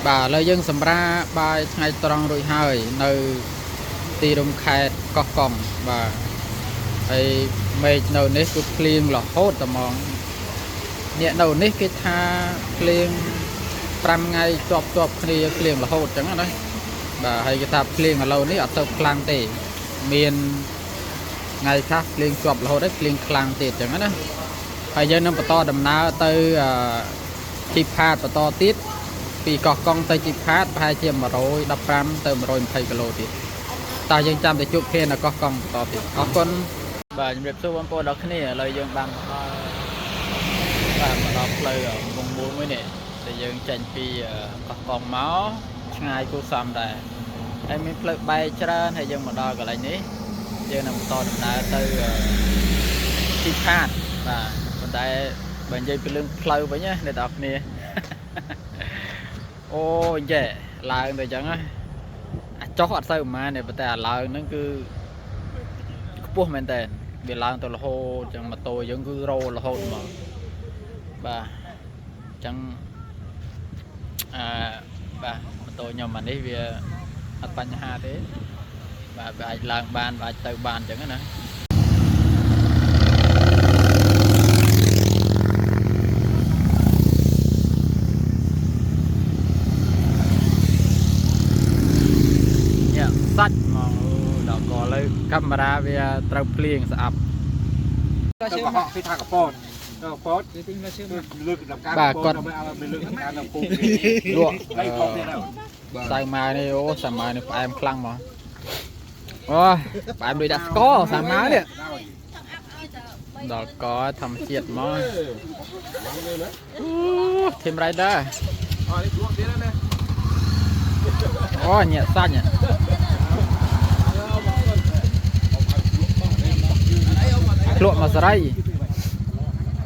bà lời dân sầm ra bài ngày tròn rồi hơi nơi tì đông khai có còng và ấy mày đầu nếp cứ clean là hốt tầm mong nhẹ đầu nếp cái tha clean pram ngày chọp kia clean là hốt chẳng đấy và hay cái tha clean là lâu nếp ở sâu clang tê miền ngày khác clean chọp là hốt đấy clean clang tê chẳng đấy hay dân nó to đầm ná tới chip hạt và to tít vì có con tay chip hạt hai chiếc mà rồi đập ram tới mà rồi 20 kg thì ta dân chăm để chụp kia là có con to thì có con và những việc số bom po đó cái này lời dân bằng và mà nó lời ở vùng buôn mới nè để dân tranh phi có con máu ngay cô xăm đây em mới lời bay cho hay dân mà đo cái này ní dân nằm to đầm ná tới chip hạt và bên đây bên dây phi lưng lời với nhá để đọc nè ô dễ lại rồi chẳng á chó họ sao mà nàyแต่lại nó cứ buộc mình tên vì lại tôi là hồ chẳng mà tôi vẫn cứ rô là hồ mà bà chẳng bà tôi nhầm mà đi vì ăn bánh ha thế bà làng bàn và từ bàn chẳng nữa sách mà đào cò lên កាមេរ៉ាវាត្រូវភ្លៀងស្អាប់ ទៅកុហកពីថាកពតកពតលើកដំការកពតដើម្បីឲ្យលើកដំការនៅពូ លក់ ហើយខុសទៀតហើយ សៅម៉ាវនេះអូសៅម៉ាវនេះផ្អែមខ្លាំងមកអូផ្អែមដូចដាក់ស្ករសៅម៉ាវនេះដល់កធម្មជាតិមកធីមរ៉ៃដឺអូញាក់សាច់ភ្លក់មកសរៃ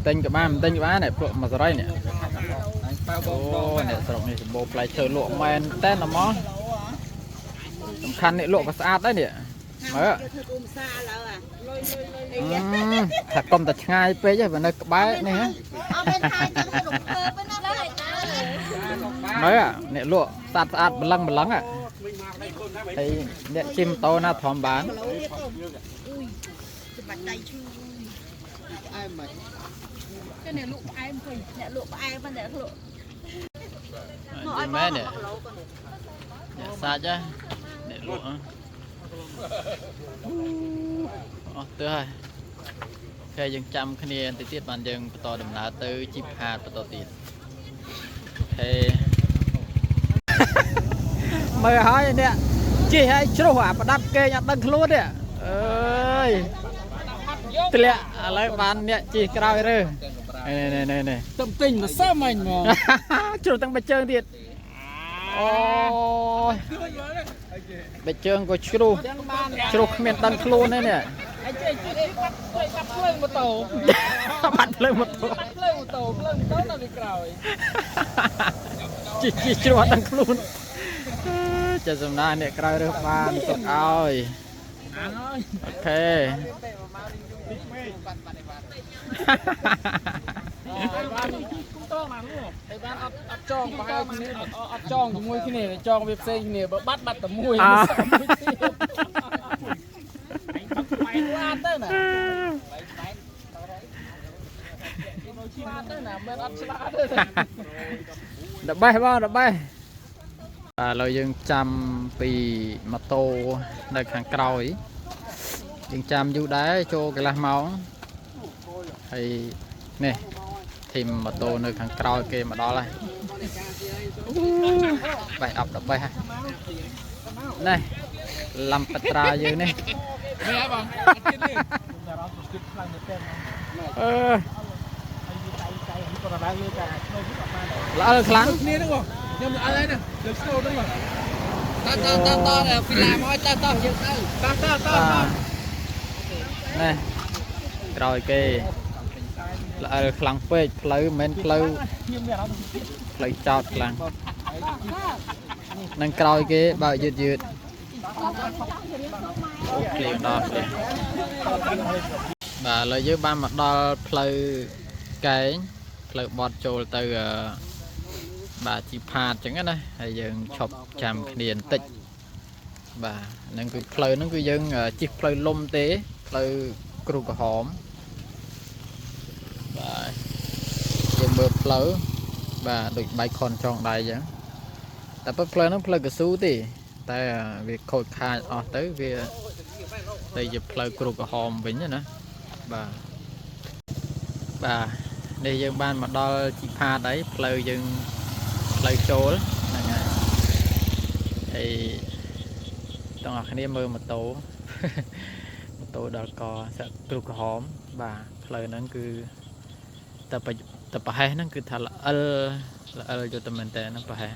ទិញក៏បានមិនទិញក៏បាននេះភ្លក់មកសរៃនេះអូអ្នកស្រុកនេះសម្បូរផ្លែឈើលក់មែនតែនហ្មងសំខាន់នេះលក់ក៏ស្អាតដែរនេះមើលថាកុំតែឆ្ងាយពេកទេបើនៅក្បែរនេះហ៎មើលអ្នកលក់ស្អាតបលឹងហ៎ហើយអ្នកជិះម៉ូតូណាធំបានបាច់ដៃឈឺអែមមិនគេអ្នកលក់ផ្អែមឃើញអ្នកលក់ផ្អែមអ្នកលក់មកឲ្យមកអ្នកសាច់អ្នកលក់អស់ទៅហើយគេយើងចាំគ្នាបន្តិចទៀតបានយើងបន្តដំណើរទៅជីបហាតបន្តទៀតហេមើលហើយអ្នកជិះឲ្យជ្រុះអាប្រដាប់គេអត់ដឹងខ្លួនទេអើយធ្លាក់ឥឡូវបានអ្នកជិះក្រោយរើនេះទំទិញមកសើមិញហ្មងជ្រុះទាំងបេះជើងទៀតអូយបេះជើងក៏ជ្រុះគ្មានដឹងខ្លួនទេនេះអីចេះបាត់ភ្លើងម៉ូតូបាត់ភ្លើងម៉ូតូនៅពីក្រោយជិះជ្រុះអត់ដឹងខ្លួនចេះសំណាអ្នកក្រោយរើសបានទុកឲ្យអូខេបានអត់ចងប្រហែលគ្នាអត់ចងជាមួយគ្នាចងវាផ្សេងគ្នាបើបាត់តែមួយឡានទៅណាទៅណាមិនអត់ឆ្លាតទេដបេះបងដបេះឥឡូវយើងចាំពីម៉ូតូនៅខាងក្រោយយើងចាំយូរដែរចូលកន្លះម៉ោងហើយនេះធីមម៉ូតូនៅខាងក្រោយគេមកដល់ហើយបេះអប់ដបេះហ្នឹងនេះឡំបត្រាយើងនេះមែនបងល្អខ្លាំងគ្នាហ្នឹងបងខ្ញុំអត់ហើយណាលើស្នូហ្នឹងបងតពីឡាមកតយើងទៅនេះក្រោយគេល្អខ្លាំងពេកផ្លូវមិនផ្លូវចោតខ្លាំងនឹងក្រោយគេបើយឺតអូភ្លៀងដល់ភ្លៀងបាទឥឡូវយើងបានមកដល់ផ្លូវកែងផ្លូវបត់ចូលទៅបាទជីផាតអញ្ចឹងណាហើយយើងឈប់ចាំគ្នាបន្តិចបាទហ្នឹងគឺផ្លូវហ្នឹងគឺយើងជិះផ្លូវលំទេផ្លូវគ្រូក្រហមបាទយើងមើលផ្លូវបាទដូចបៃខុនចងដៃអញ្ចឹងតែផ្លូវហ្នឹងផ្លូវកស៊ូទេតែវាខូចខាតអស់ទៅវាទៅជាផ្លូវគ្រូក្រហមវិញណាបាទនេះយើងបានមកដល់ជីផាតហើយផ្លូវយើងផ្លូវចូលហ្នឹងហើយហើយទាំងអស់គ្នាមើលម៉ូតូដល់កសាក់គ្រូក្រហមបាទផ្លូវហ្នឹងគឺតែប្រហែសហ្នឹងគឺថាល្អិលយកទៅមែនតើហ្នឹងប្រហែស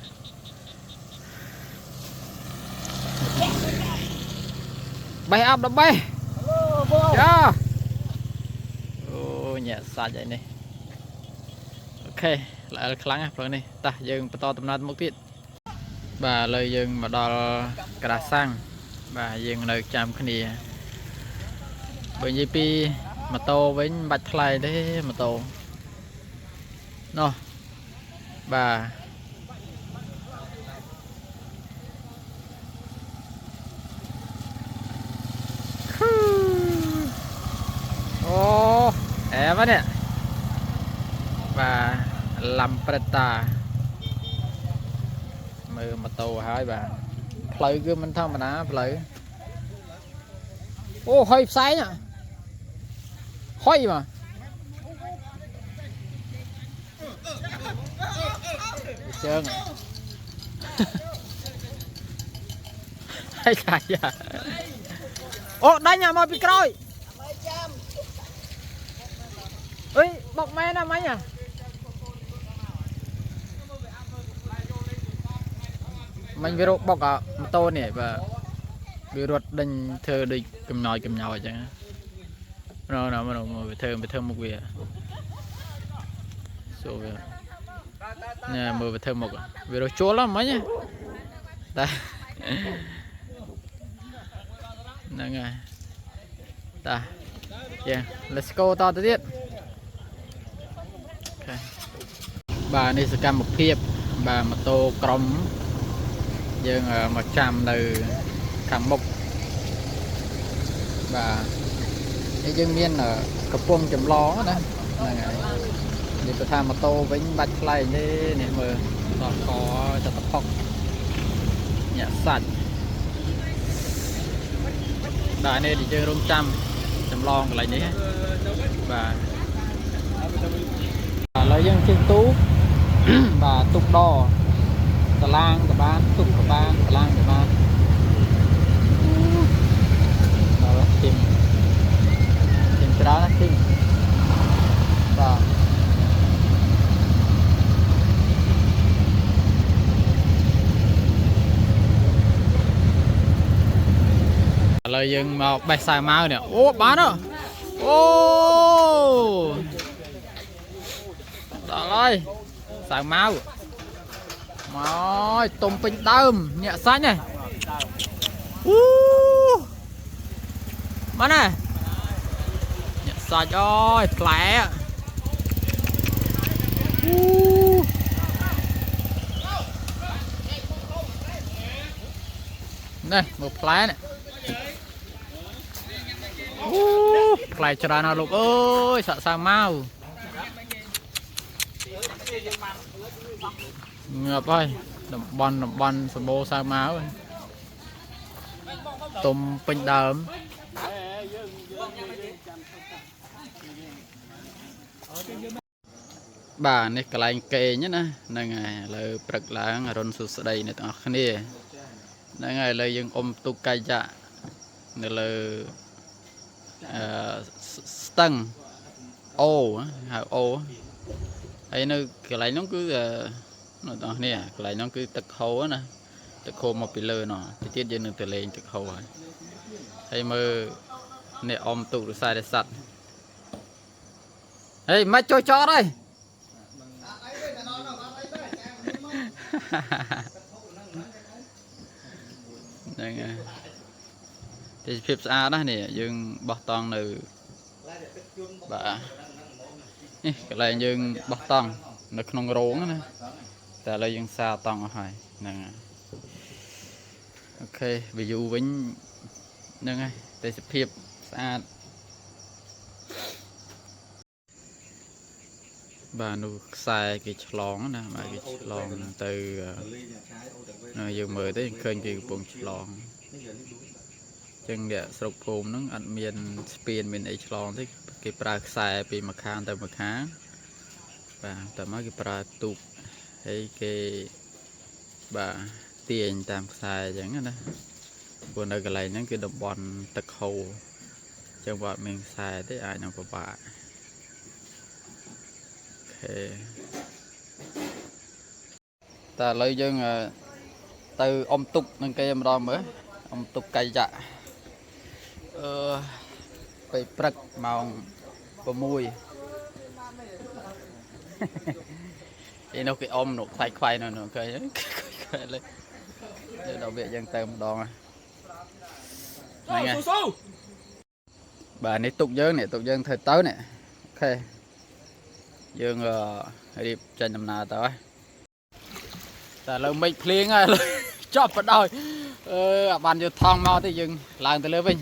បេះអប់ដល់បេះចាអូញាក់សាច់ហើយនេះអូខេល្អិលខ្លាំងណាស់ផ្លូវនេះតោះយើងបន្តដំណើរមុខទៀតបាទឥឡូវយើងមកដល់ក្រាសាំងបាទយើងនៅចាំគ្នាបើនិយាយពីម៉ូតូវិញមិនបាច់ថ្លៃទេម៉ូតូណោះបាទអូអែមនេះបាទឡំប្រេតាមើលម៉ូតូហើយបាទផ្លូវគឺមិនធម្មតាផ្លូវ ô hơi say nhá hơi mà trơn hay cái à ô đánh nhà mà bị coi ơi bọc mẹ nè mấy à mình về rồi bọc à tô nè và về rồi đánh thơ đi cầm nhòi chẳng rồi nào mà thơ một việc số về nè mở thơ một về rồi chua lắm mấy nhá ta nè ngay ta yeah let's go to tới tiếp bà này sẽ cầm một thiệp bà mà tô crom dương một trăm từ khám mục và cái dương miên ở cặp quân chấm ló đó là ngày để tôi tham mà tô với bạch lại đi này mà nó có cho tập học nhẹ sạch đại này thì chơi rung trăm chấm lon lại nhé và lấy dân trên tú và tục đo tà lang tà ban tục tà ban tà lang tà ban đó là tìm cái đó là tìm và lời dân mà bạch xài máu nè ô bán đó ô đó rồi xài máu rồi tôm pin đơm nhẹ xanh này mà này nhẹ xanh ơi lẹ này một lẹ này lẹ cho ra nào lục ơi sợ sao mau ngợp ơi đầm bòn sầm bô sao máu tôm pin đờm bà này cái lạnh kề nhất nè ngày lời bật láng rôn sụt đây này tao khné này ngày lời dân tu cay dạ này lời stăng ô hào ô ấy nó cái lạnh nó cứ nó nè cái lạnh nó cứ tật khô nè tật khô một bị lơ nọ thì tiết dân từ lên tật khô rồi hay mơ nè tu sai để sạch hey mấy cho đây thì phép xa đó nè dương bọt toàn nữ bà cái này dương bọt toàn nó không rốn nè tại là dương xa toàn ở hai nè ok ví dụ vĩnh nè ngay để phép xa bà nó xài cái chlong nè mà cái chlong từ dương mời tới khơi cái bông chlong chân địa sọc phùm nó ăn miền Spain miền ấy chlong thế cái pra xài bị mà khang từ mà kháng và tầm mấy cái pra tụt hay cái bà tiền tam xài chẳng đó còn ở cái này nó cái đồng bòn tật hầu trong bọn mình xài tới ai nào của bà ta lấy dân từ ông tục nên cây em đo mới ông tục cây dạ bị bật màu có mùi thì nó cái ôm nó khoai nó cây lên đầu viện dân tầm đo mà bà này tục dân thời tới nè ok dương đi trên nằm nào tới ta lâu mấy phlieng á chọc vào đôi bàn vô thong mau thì dừng làm từ lưới vinh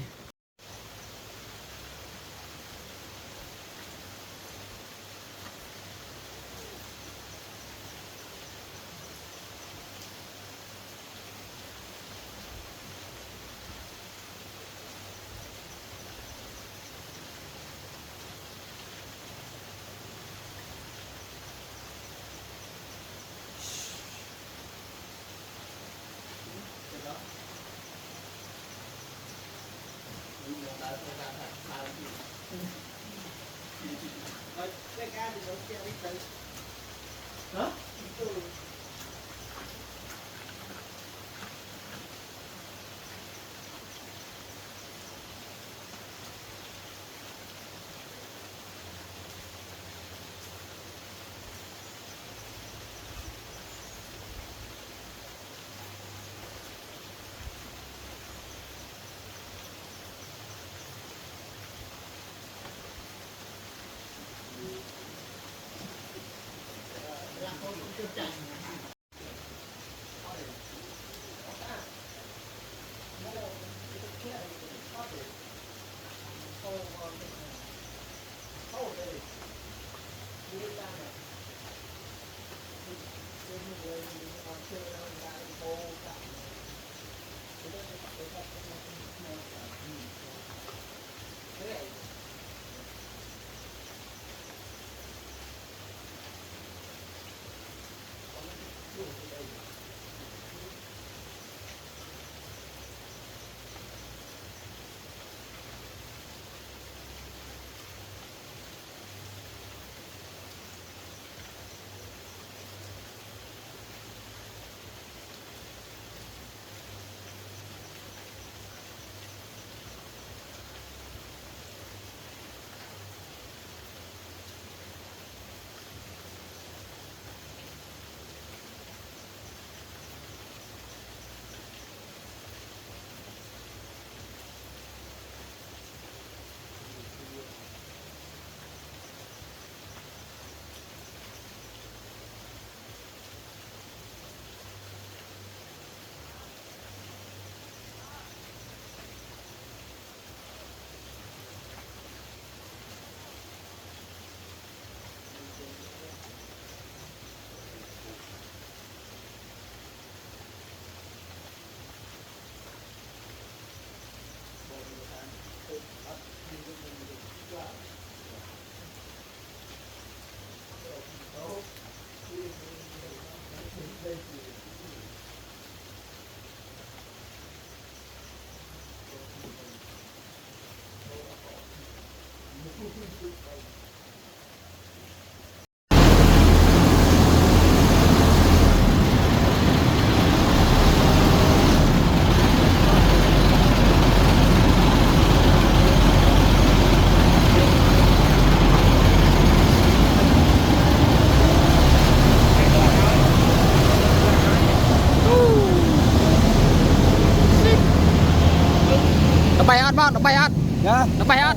bay ớt bác, nó bay ớt. Dạ. Nó bay ớt.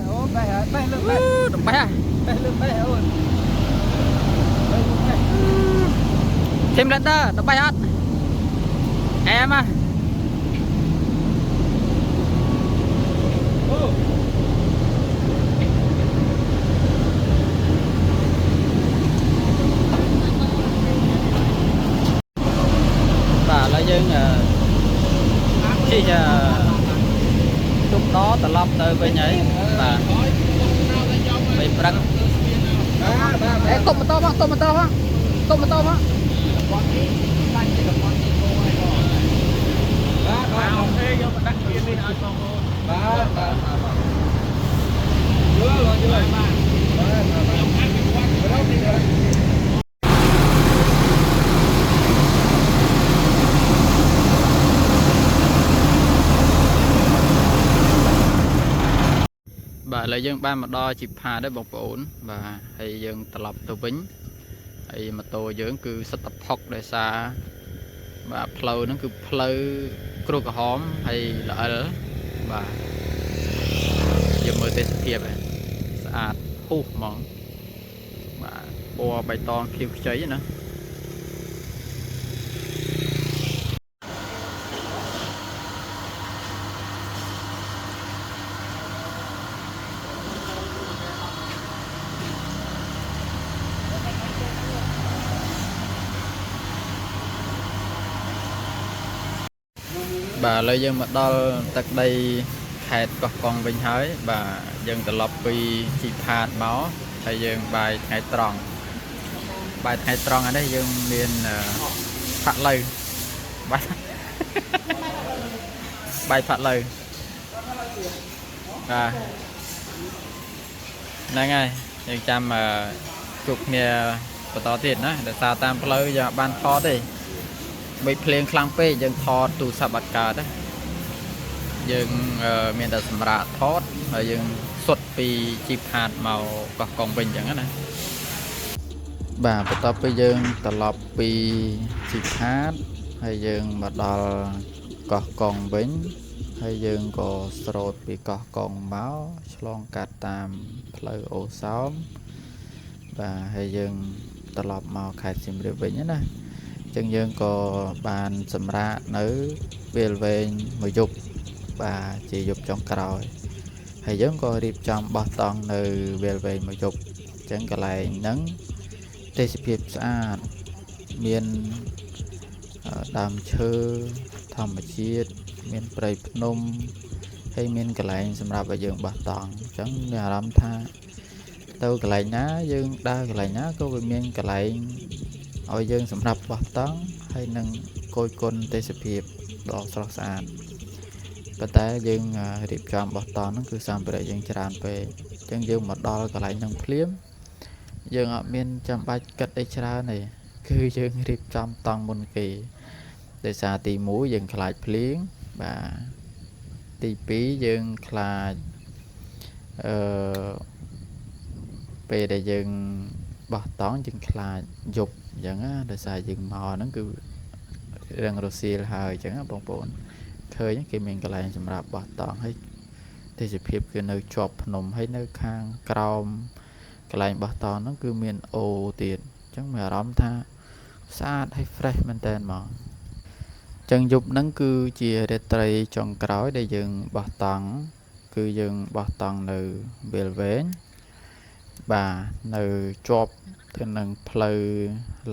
Bay lưng bay. Nó bay à? Bay lưng bay ơi. Thêm lên tơ, nó bay ớt. Em à. Bà là dân khi lúc đó ta lọc tới với nhảy và bị răng tôm mà tôm không tôm mà tôm không tôm mà tôm không bà là dân ban mà đo chịp hà đấy bọc ổn và hay dân tập lập từ vĩnh hay mà tôi dưỡng cứ sắp tập học để xa và flow nó cứ flow kêu cả hóm hay là ở và giờ mới tới kịp này sạch hú mỏng và bò bài toàn kêu cháy nữa bà lấy dân mà đo tật đây hẹt có con vinh hới bà dân từ lọc vì chỉ phạt máu hay dân bài ngày tròn ở đây dân miền phạt lời bài bài phạt lời này ngay dân chăm mà ជប់គ្នាបន្តទៀតណាដោយសារតាមផ្លូវយ៉ាងបានថតទេបីភ្លៀងខ្លាំងពេកយើងថតទូរស័ព្ទអត់កើតទេយើងមានតែសម្រាប់ថតហើយយើងសុទ្ធពីជីបហាតមកកោះកុងវិញអញ្ចឹងណាបាទបន្ទាប់ពីយើងត្រឡប់ពីជីបហាតហើយយើងមកដល់កោះកុងវិញហើយយើងក៏ស្រោតពីកោះកុងមកឆ្លងកាត់តាមផ្លូវអូសោមបាទហើយយើងត្រឡប់មកខេត្តសៀមរាបវិញណាអញ្ចឹងយើងក៏បានសម្រាកនៅពេលវែងមួយយប់បាទជាយប់ចុងក្រោយហើយយើងក៏រៀបចំបោះតង់នៅពេលវែងមួយយប់អញ្ចឹងកន្លែងហ្នឹងទេសភាពស្អាតមានដើមឈើធម្មជាតិមានព្រៃភ្នំហើយមានកន្លែងសម្រាប់ឲ្យយើងបោះតង់អញ្ចឹងមានអារម្មណ៍ថាទៅកន្លែងណាយើងដើរកន្លែងណាក៏វាមានកន្លែងឲ្យយើងសម្រាប់បោះតង់ហើយនឹងគយគន់ទេសភាពដ៏ស្រស់ស្អាតប៉ុន្តែយើងរៀបចំបោះតង់ហ្នឹងគឺសម្ភារៈយើងច្រើនពេកអញ្ចឹងយើងមកដល់កន្លែងហ្នឹងភ្លាមយើងអត់មានចាំបាច់គិតអីច្រើនទេគឺយើងរៀបចំតង់មុនគេដោយសារទី1យើងខ្លាចភ្លៀងបាទទី2យើងខ្លាចពេលដែលយើងបោះតង់យើងខ្លាចយប់អញ្ចឹងណាដោយសារយើងមកហ្នឹងគឺរឹងរសៀលហើយអញ្ចឹងណាបងប្អូនឃើញគេមានកន្លែងសម្រាប់បោះតង់ហើយទេសភាពគឺនៅជាប់ភ្នំហើយនៅខាងក្រោមកន្លែងបោះតង់ហ្នឹងគឺមានអូទៀតអញ្ចឹងមានអារម្មណ៍ថាស្អាតហើយ fresh មែនតើហ្មងចឹងយប់ហ្នឹងគឺជារាត្រីចុងក្រោយដែលយើងបោះតង់គឺយើងបោះតង់នៅវាលវែងបាទនៅជាប់ទៅនឹងផ្លូវ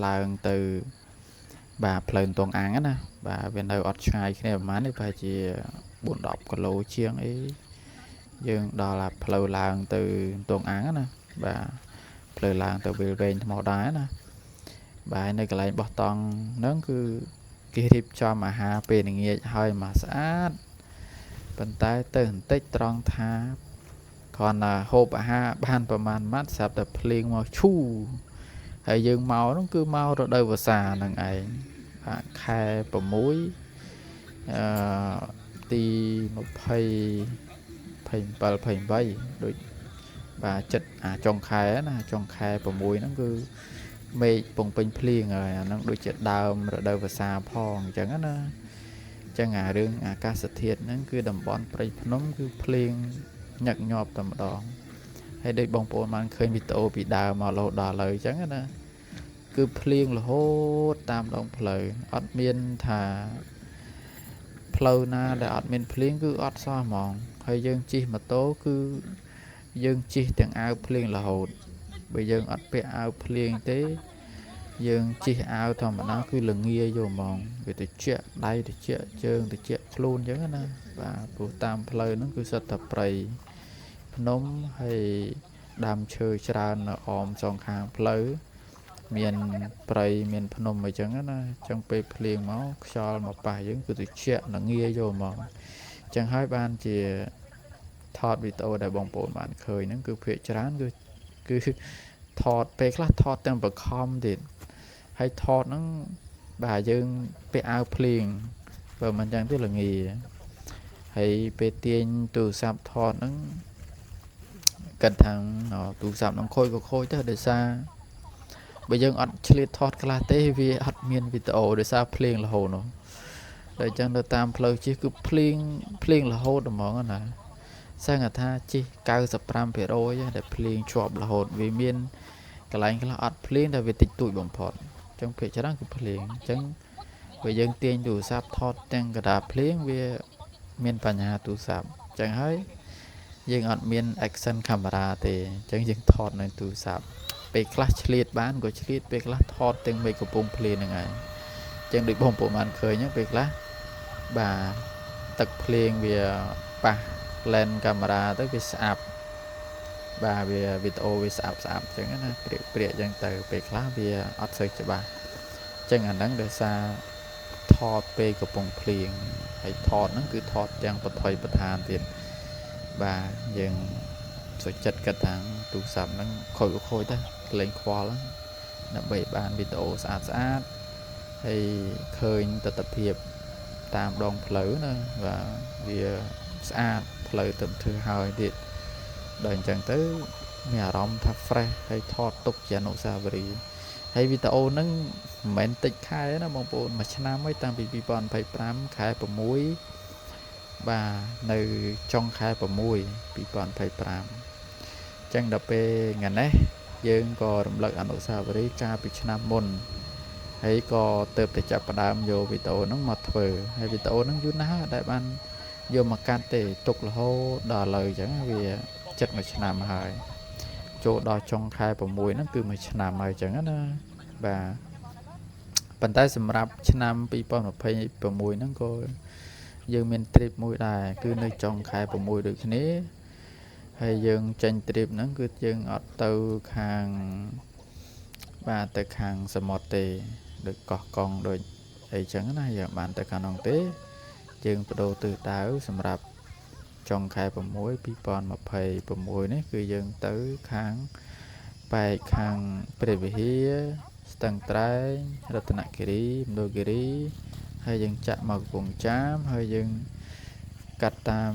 ឡើងទៅបាទផ្លូវតងអាំងណាបាទវានៅអត់ឆ្ងាយគ្នាប្រហែលនេះប្រហែលជា4-10គីឡូជាងអីយើងដល់ផ្លូវឡើងទៅតងអាំងណាបាទផ្លូវឡើងទៅវាលវែងថ្មដែរណាបាទនៅកន្លែងបោះតង់ហ្នឹងគឺគេរៀបចំអាហារពេលល្ងាចឲ្យមកស្អាតប៉ុន្តែទៅបន្តិចត្រង់ថាគ្រាន់តែហូបអាហារបានប្រហែលម៉ាត់ស្រាប់តែភ្លៀងមកឈូហើយយើងមកនោះគឺមករដូវវស្សាហ្នឹងឯងបាទខែ6ទី27 28ដូចបាទចិត្តចុងខែណាចុងខែ6ហ្នឹងគឺមេឃពងពេញភ្លៀងហើយអាហ្នឹងដូចជាដើមរដូវវស្សាផងអញ្ចឹងណាអញ្ចឹងរឿងអាកាសធាតុហ្នឹងគឺតំបន់ព្រៃភ្នំគឺភ្លៀងញឹកញាប់តែម្ដងហើយដូចបងប្អូនបានឃើញវីដេអូពីដើមមករហូតដល់ឥឡូវអញ្ចឹងណាគឺភ្លៀងរហូតតាមដងផ្លូវអត់មានថាផ្លូវណាដែលអត់មានភ្លៀងគឺអត់សោះហ្មងហើយយើងជិះម៉ូតូគឺយើងជិះទាំងអាវភ្លៀងរហូតបើយើងអត់ពាក់អាវភ្លៀងទេយើងជិះអាវធម្មតាគឺល្ងាយកហ្មងវាត្រជាក់ដៃត្រជាក់ជើងត្រជាក់ខ្លួនអញ្ចឹងណាបាទព្រោះតាមផ្លូវហ្នឹងគឺសិតតែព្រៃភ្នំហើយដើមឈើច្រើននៅអមសងខាងផ្លូវមានព្រៃមានភ្នំអីចឹងណាអញ្ចឹងពេលភ្លៀងមកខ្យល់មកប៉ះយើងគឺត្រជាក់ល្ងាយកហ្មងអញ្ចឹងហើយបានជាថតវីដេអូដែលបងប្អូនបានឃើញហ្នឹងគឺភាគច្រើនគឺថតពេលខ្លះថតទាំងបខំទៀតហើយថតហ្នឹងបាទយើងពាក់អាវភ្លៀងបើមិនចឹងទេល្ងាហើយពេលទាញទូរស័ព្ទថតហ្នឹងគិតថាទូរស័ព្ទហ្នឹងខូចក៏ខូចទៅដោយសារបើយើងអត់ឆ្លៀតថតខ្លះទេវាអត់មានវីដេអូដោយសារភ្លៀងរហូតនោះតែចឹងទៅតាមផ្លូវជិះគឺភ្លៀងរហូតហ្មងណាសឹងថាជិះ 95% ដែលភ្លៀងជាប់រហូតវាមានកន្លែងខ្លះអត់ភ្លៀងតែវាតិចតួចបំផុតអញ្ចឹងភាគច្រើនគឺភ្លៀងអញ្ចឹងបើយើងទាញទូរស័ព្ទថតទាំងកណ្ដាលភ្លៀងវាមានបញ្ហាទូរស័ព្ទអញ្ចឹងហើយយើងអត់មាន action camera ទេអញ្ចឹងយើងថតនៅទូរស័ព្ទពេលខ្លះឆ្លៀតបានក៏ឆ្លៀតពេលខ្លះថតទាំងមេឃកំពុងភ្លៀងហ្នឹងឯងអញ្ចឹងដូចបងប្អូនបានឃើញហ្នឹងពេលខ្លះបាទទឹកភ្លៀងវាប៉ះ lens camera ទៅវាស្អាប់បាទវាវីដេអូវាស្អាប់អញ្ចឹងណាព្រាកអញ្ចឹងទៅពេលខ្លះវាអត់សូវច្បាស់អញ្ចឹងអាហ្នឹងដោយសារថតពេលកំពុងភ្លៀងហើយថតហ្នឹងគឺថតទាំងបថុយបឋានទៀតបាទយើង សុខចិត្តគិតថាទូរស័ព្ទហ្នឹងខូចទៅលេងខ្វល់ដើម្បីបានវីដេអូស្អាតហើយឃើញទស្សនភាពតាមដងផ្លូវណាបាទវាស្អាតផ្លូវទៅធ្វើហើយទៀតដល់អញ្ចឹងទៅមានអារម្មណ៍ថា fresh ហើយថតទុកជាអនុស្សាវរីយ៍ហើយវីដេអូហ្នឹងមិនមែនតិចខែណាបងប្អូនមួយឆ្នាំហើយតាំងពី2025ខែ6បាទនៅចុងខែ6 2025ចឹងដល់ពេលថ្ងៃនេះយើងក៏រំលឹកអនុស្សាវរីយ៍កាលពីឆ្នាំមុនហើយក៏ទៅតែចាប់ផ្ដើមយកវីដេអូហ្នឹងមកធ្វើហើយវីដេអូហ្នឹងយូរណាស់ដែលបានយកមកកាត់ទេទុករហូតដល់ឥឡូវចឹងវាចិត្តមួយឆ្នាំហើយចូលដល់ចុងខែ6ហ្នឹងគឺមួយឆ្នាំហើយចឹងណាបាទប៉ុន្តែសម្រាប់ឆ្នាំ2026ហ្នឹងក៏យើងមាន trip មួយដែរគឺនៅចុងខែ6ដូចគ្នាហើយយើងចេញ trip ហ្នឹងគឺយើងអត់ទៅខាងបាទទៅខាងសមុទ្រទេដូចកោះកុងដូចអីចឹងណាយើងបានទៅខាងនោះទេយើងបដូរទិសដៅសម្រាប់ចុងខែ6 2026នេះគឺយើងទៅខាងបែកខាងព្រះវិហារស្ទឹងត្រែងរតនគិរីមណ្ឌលគិរីហើយយើងចាក់មកកំពង់ចាមហើយយើងកាត់តាម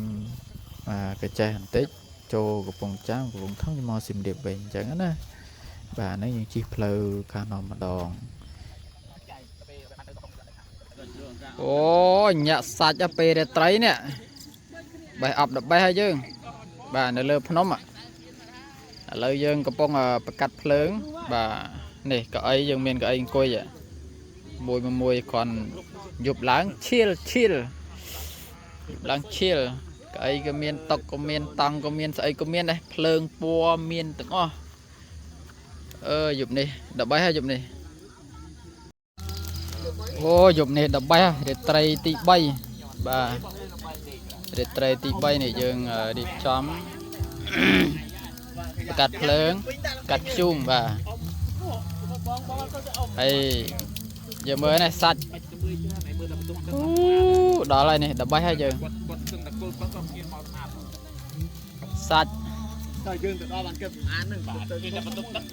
កញ្ចេះបន្តិចចូលកំពង់ចាមកំពង់ធំមកសៀមរាបវិញអញ្ចឹងណាបាទនេះយើងជិះផ្លូវខាងនោះម្ដងអូញាក់សាច់ពេលរាត្រីនេះបេះអប់ដល់បេះហើយយើងបាទនៅលើភ្នំឥឡូវយើងកំពុងប្រកាត់ភ្លើងបាទនេះកៅអីយើងមានកៅអីអង្គុយមួយគ្រាន់យប់ឡើងឈៀលឡើងឈៀលកៅអីក៏មានតុកក៏មានតង់ក៏មានស្អីក៏មានដែរភ្លើងពណ៌មានទាំងអស់យប់នេះ13ហើយយប់នេះអូយប់នេះ13រាត្រីទី3បាទរាត្រីទី3នេះយើងរៀបចំកាត់ភ្លើងកាត់ធ្យូងបាទហើយយើងមើលនេះសាច់ដល់ហើយនេះ13ហើយយើងសាច់ដល់យើងទៅដល់បានគិតអានហ្នឹងបាទគេតែបន្ទប់ទឹក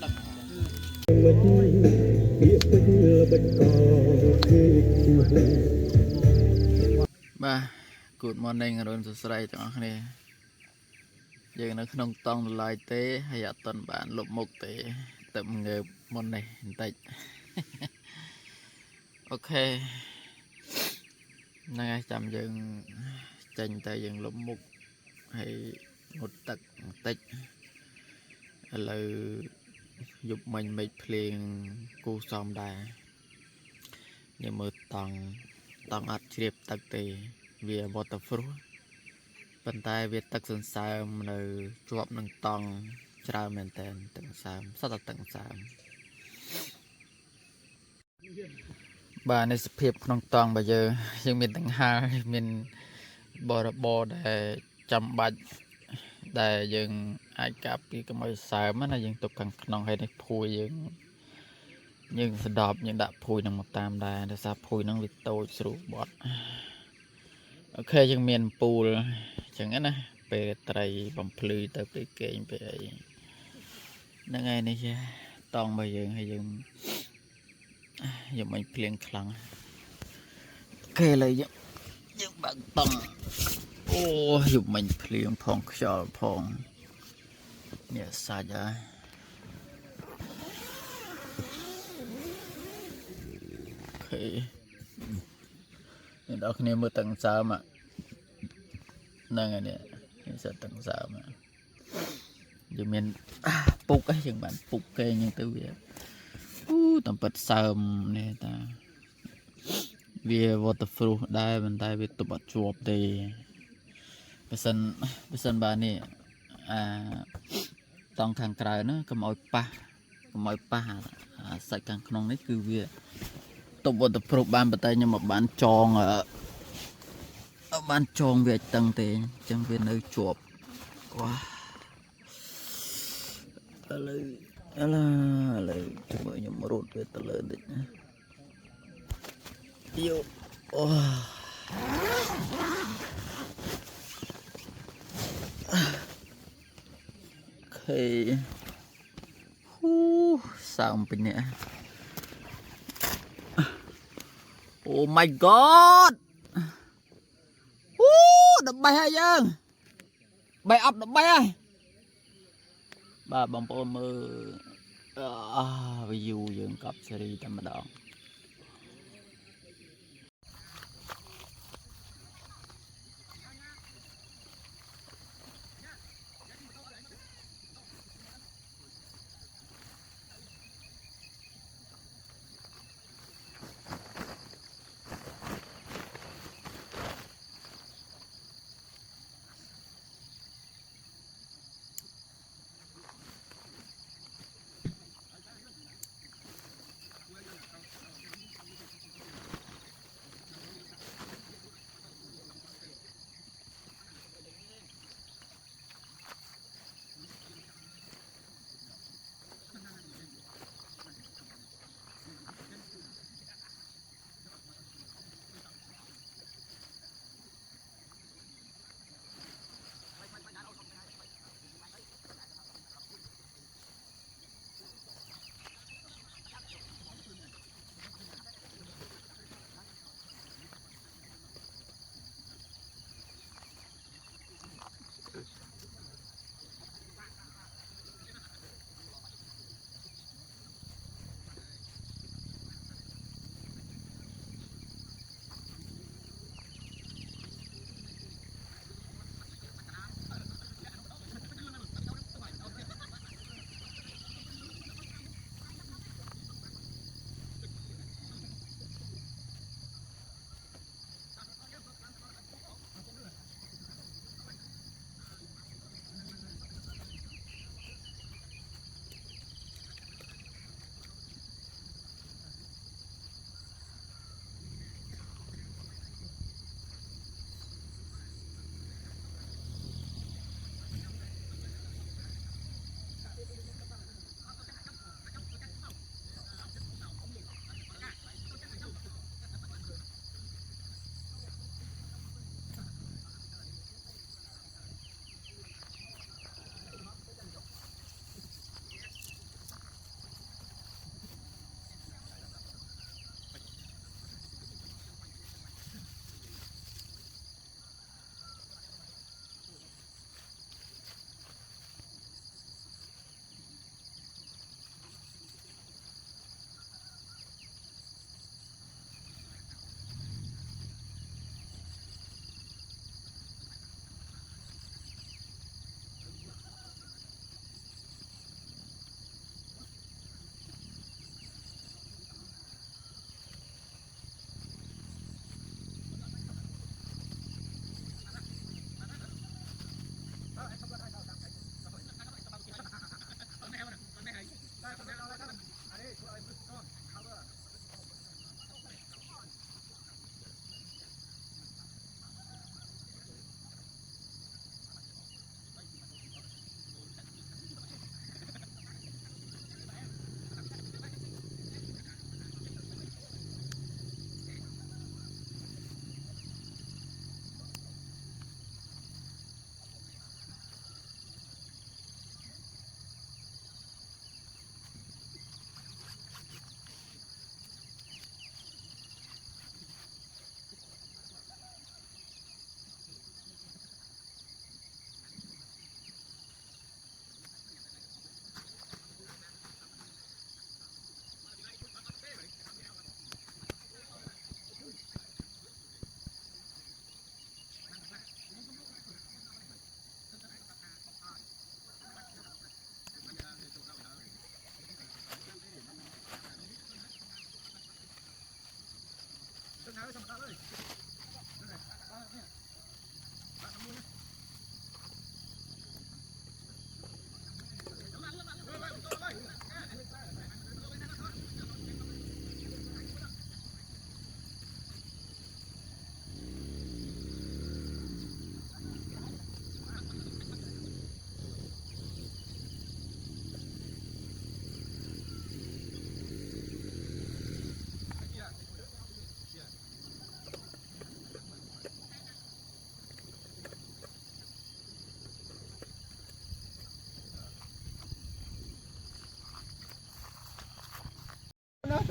បាទ Good morning អរុនសួស្តីទាំងអស់គ្នាយើងនៅក្នុងតង់ឡើយទេហើយអត់ទាន់បានលុបមុខទេទៅងើបមុននេះបន្តិចអូខេហ្នឹងហើយចាំយើងចេញទៅយើងលុបមុខហើយងុតទឹកបន្តិចឥឡូវយប់មិញមេឃភ្លៀងគូសំដែរយើងមើលតង់អត់ជ្រាបទឹកទេវា waterproof ប៉ុន្តែវាទឹកសន្សើមនៅជាប់នឹងតង់ច្រើនមែនតើទឹកសន្សើមសត្វតែទឹកសន្សើមបាទនេះសភាពក្នុងតង់របស់យើងមានដង្ហើរមានបរិបរដែលចាំបាច់ដែលយើងអាចកាប់ពីកុំឲ្យសើមណាយើងទុកខាងក្នុងហើយនេះភួយយើងស្ដប់យើងដាក់ភួយនឹងមកតាមដែរដោយសារភួយនឹងវាតូចស្រួលបត់អូខេយើងមានពូលអញ្ចឹងណាពេលត្រីបំភ្លឺទៅពេលគេងពេលអីហ្នឹងហើយនេះជាតង់របស់យើងហើយយើងមិនភ្លៀងខ្លាំងអូខេឥឡូវយើងបើកតង់អូយប់មិញភ្លៀងផងខ្យល់ផងនេះសាច់ហើយអូខេអ្នកនរគ្នាមើលទាំងសើមហ្នឹងហើយនេះសិតទាំងសើមយើងមានពុកហ្នឹងយើងបានពុកគេអញ្ចឹងទៅវាតាមពិតសើមនេះតាវា waterproof ដែរប៉ុន្តែវាទប់អត់ជាប់ទេបើសិនបាទនេះតង់ខាងក្រៅណាកុំឲ្យប៉ះសាច់ខាងក្នុងនេះគឺវាទប់ waterproof បានប៉ុន្តែខ្ញុំមិនបានចងវាតឹងទេអញ្ចឹងវានៅជាប់វ៉ាឥឡូវខ្ញុំរត់វាទៅលើតិចណាយោអូ Hey. Sao bên nè. Oh my god. Đập bay hay dương. Bay ập đập bay ai. Bà bông bố mơ. Ví dụ dương cặp series tầm đòn.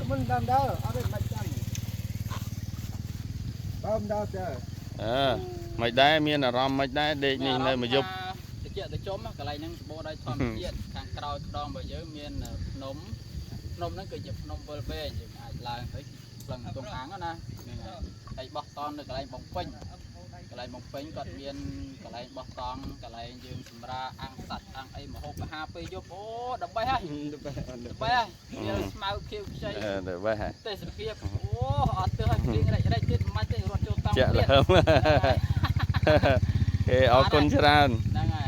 មិនដល់ដល់អត់ទេមិនចាំបើមិនដល់ទេ មិនដែរមានអារម្មណ៍មិនដែរដេកនេះនៅមួយយប់ តិចទៅចុំកន្លែងហ្នឹងសម្បូរដោយធម្មជាតិខាងក្រោយខ្នងរបស់យើងមានភ្នំហ្នឹងគឺជាភ្នំវិលវែងយើងអាចឡើងទៅផ្លឹងទងខាងណាហ្នឹងហើយបោះតននៅកន្លែងបងពេញកន្លែងបងពេញគាត់មានកន្លែងបោះតង់កន្លែងយើងសម្រាប់អាំងសัตว์អាំងអីម្ហូបអាហារពេលយប់អូដើម្បីហើយវាស្មៅខៀវខ្ចី ទៅបែហ่ะ ទេសភាពអូអត់ទៅឲ្យព្រៀងរែករែកទៀតមិនទេរត់ចូលតង់ ចាក់ ទៀត លើមគេអរគុណច្រើន ហ្នឹងហើយ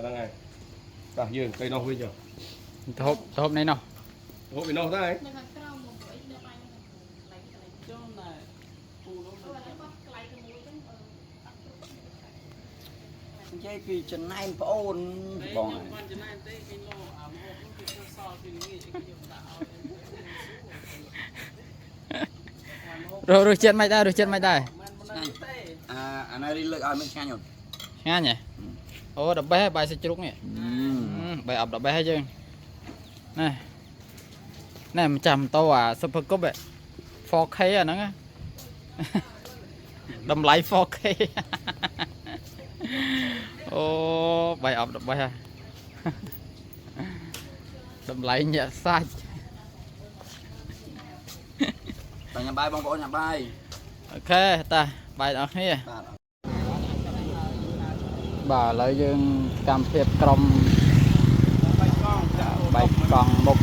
ហ្នឹងហើយតោះយើងទៅនោះវិញចុះ ទៅហូបនេះណោះ ហូបពីនោះទៅហើយ និយាយពីចំណែនប្អូនបង រសជាតិមិនដែររសជាតិមិនដែរ អានេះលើកឲ្យមិនឆ្ងាញ់អូន ឆ្ងាញ់ហ៎អូដល់បេះបាយសាច់ជ្រូកនេះបាយអប់ដល់បេះហើយយើងណែមិនចាំតោអា Super Cup 4K អាហ្នឹងតម្លៃ 4K អូបាយអប់ដល់បេះហើយតម្លៃញាក់សាច់ តែញ៉ាំបាយបងប្អូនញ៉ាំបាយ អូខេតាបាយអស់គ្នាបាទឥឡូវយើងកម្មភាពក្រុមបាយកង់មុខ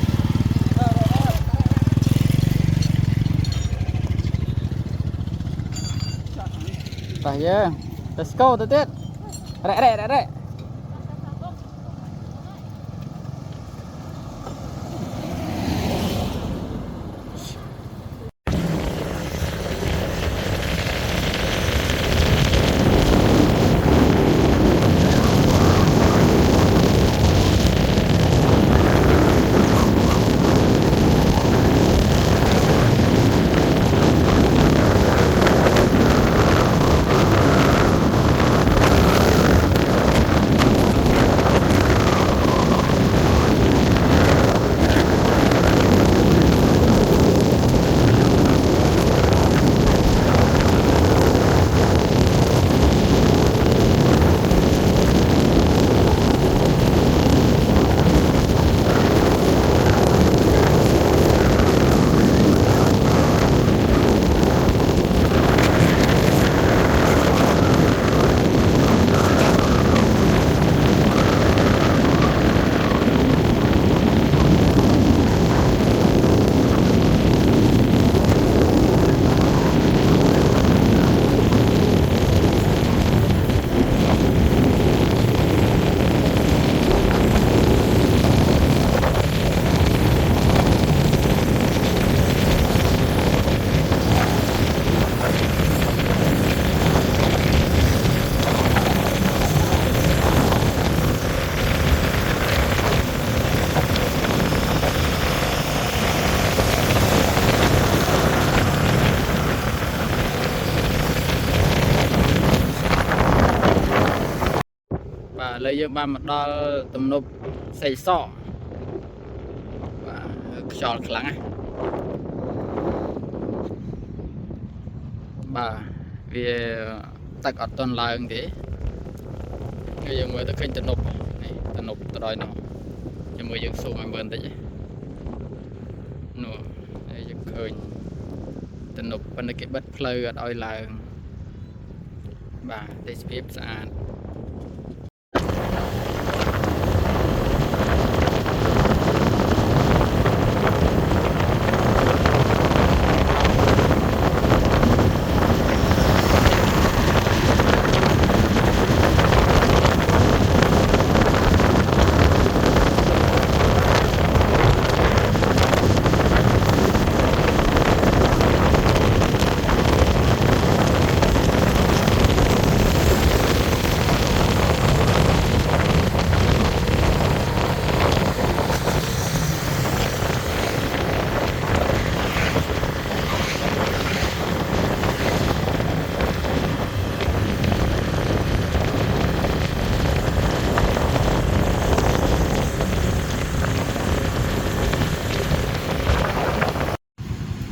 បាទយើង let's go ទៅទៀតរ៉េ ប ឥឡូវយើងបានមកដល់ទំនប់សេសកបាទខ្យល់ខ្លាំងណាបាទវាទឹកអត់ទាន់ឡើងទេគឺយើងមើលទៅឃើញទំនប់នេះទំនប់ទៅដល់នោះជាមួយយើងស៊ូមឲ្យមើលបន្តិចនោះហើយយើងឃើញទំនប់ប៉ុន្តែគេបិទផ្លូវអត់ឲ្យឡើងបាទទេសភាពស្អាត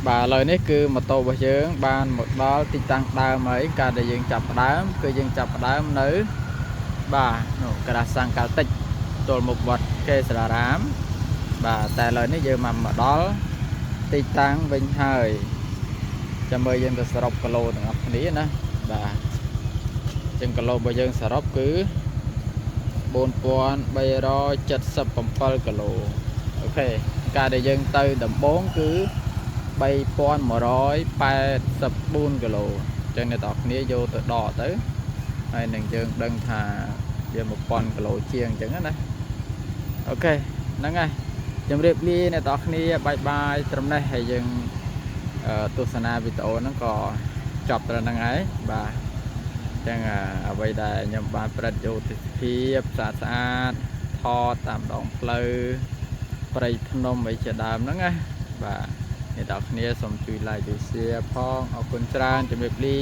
បាទឥឡូវនេះគឺម៉ូតូរបស់យើងបានមកដល់ទីតាំងដើមហើយការដែលយើងចាប់ផ្ដើមគឺយើងចាប់ផ្ដើមនៅបាទនោះក្រាសាំងកាល់តិចទល់មុខវត្តកេសរារាមបាទតែឥឡូវនេះយើងមកដល់ទីតាំងវិញហើយចាំមើលយើងទៅសរុបគីឡូទាំងអស់គ្នាណាបាទចឹងគីឡូរបស់យើងសរុបគឺ4377គីឡូអូខេការដែលយើងទៅដំបូងគឺ3184គីឡូចឹងអ្នកនរគ្នាយកទៅដកទៅហើយនឹងយើងដឹងថាវា1000គីឡូជាងចឹងណាអូខេហ្នឹងហើយជម្រាបលាអ្នកនរគ្នាបាយបាយត្រឹមនេះហើយយើងទស្សនាវីដេអូហ្នឹងក៏ចប់ត្រឹមហ្នឹងហើយបាទចឹងអ្វីដែលខ្ញុំបានប្រឌិតយកទេសភាពស្អាតថតតាមដងផ្លូវព្រៃភ្នំអីជាដើមហ្នឹងណាបាទអ្នកនរគ្នាសូមជួយ like ជួយ share ផងអរគុណច្រើនជម្រាបលា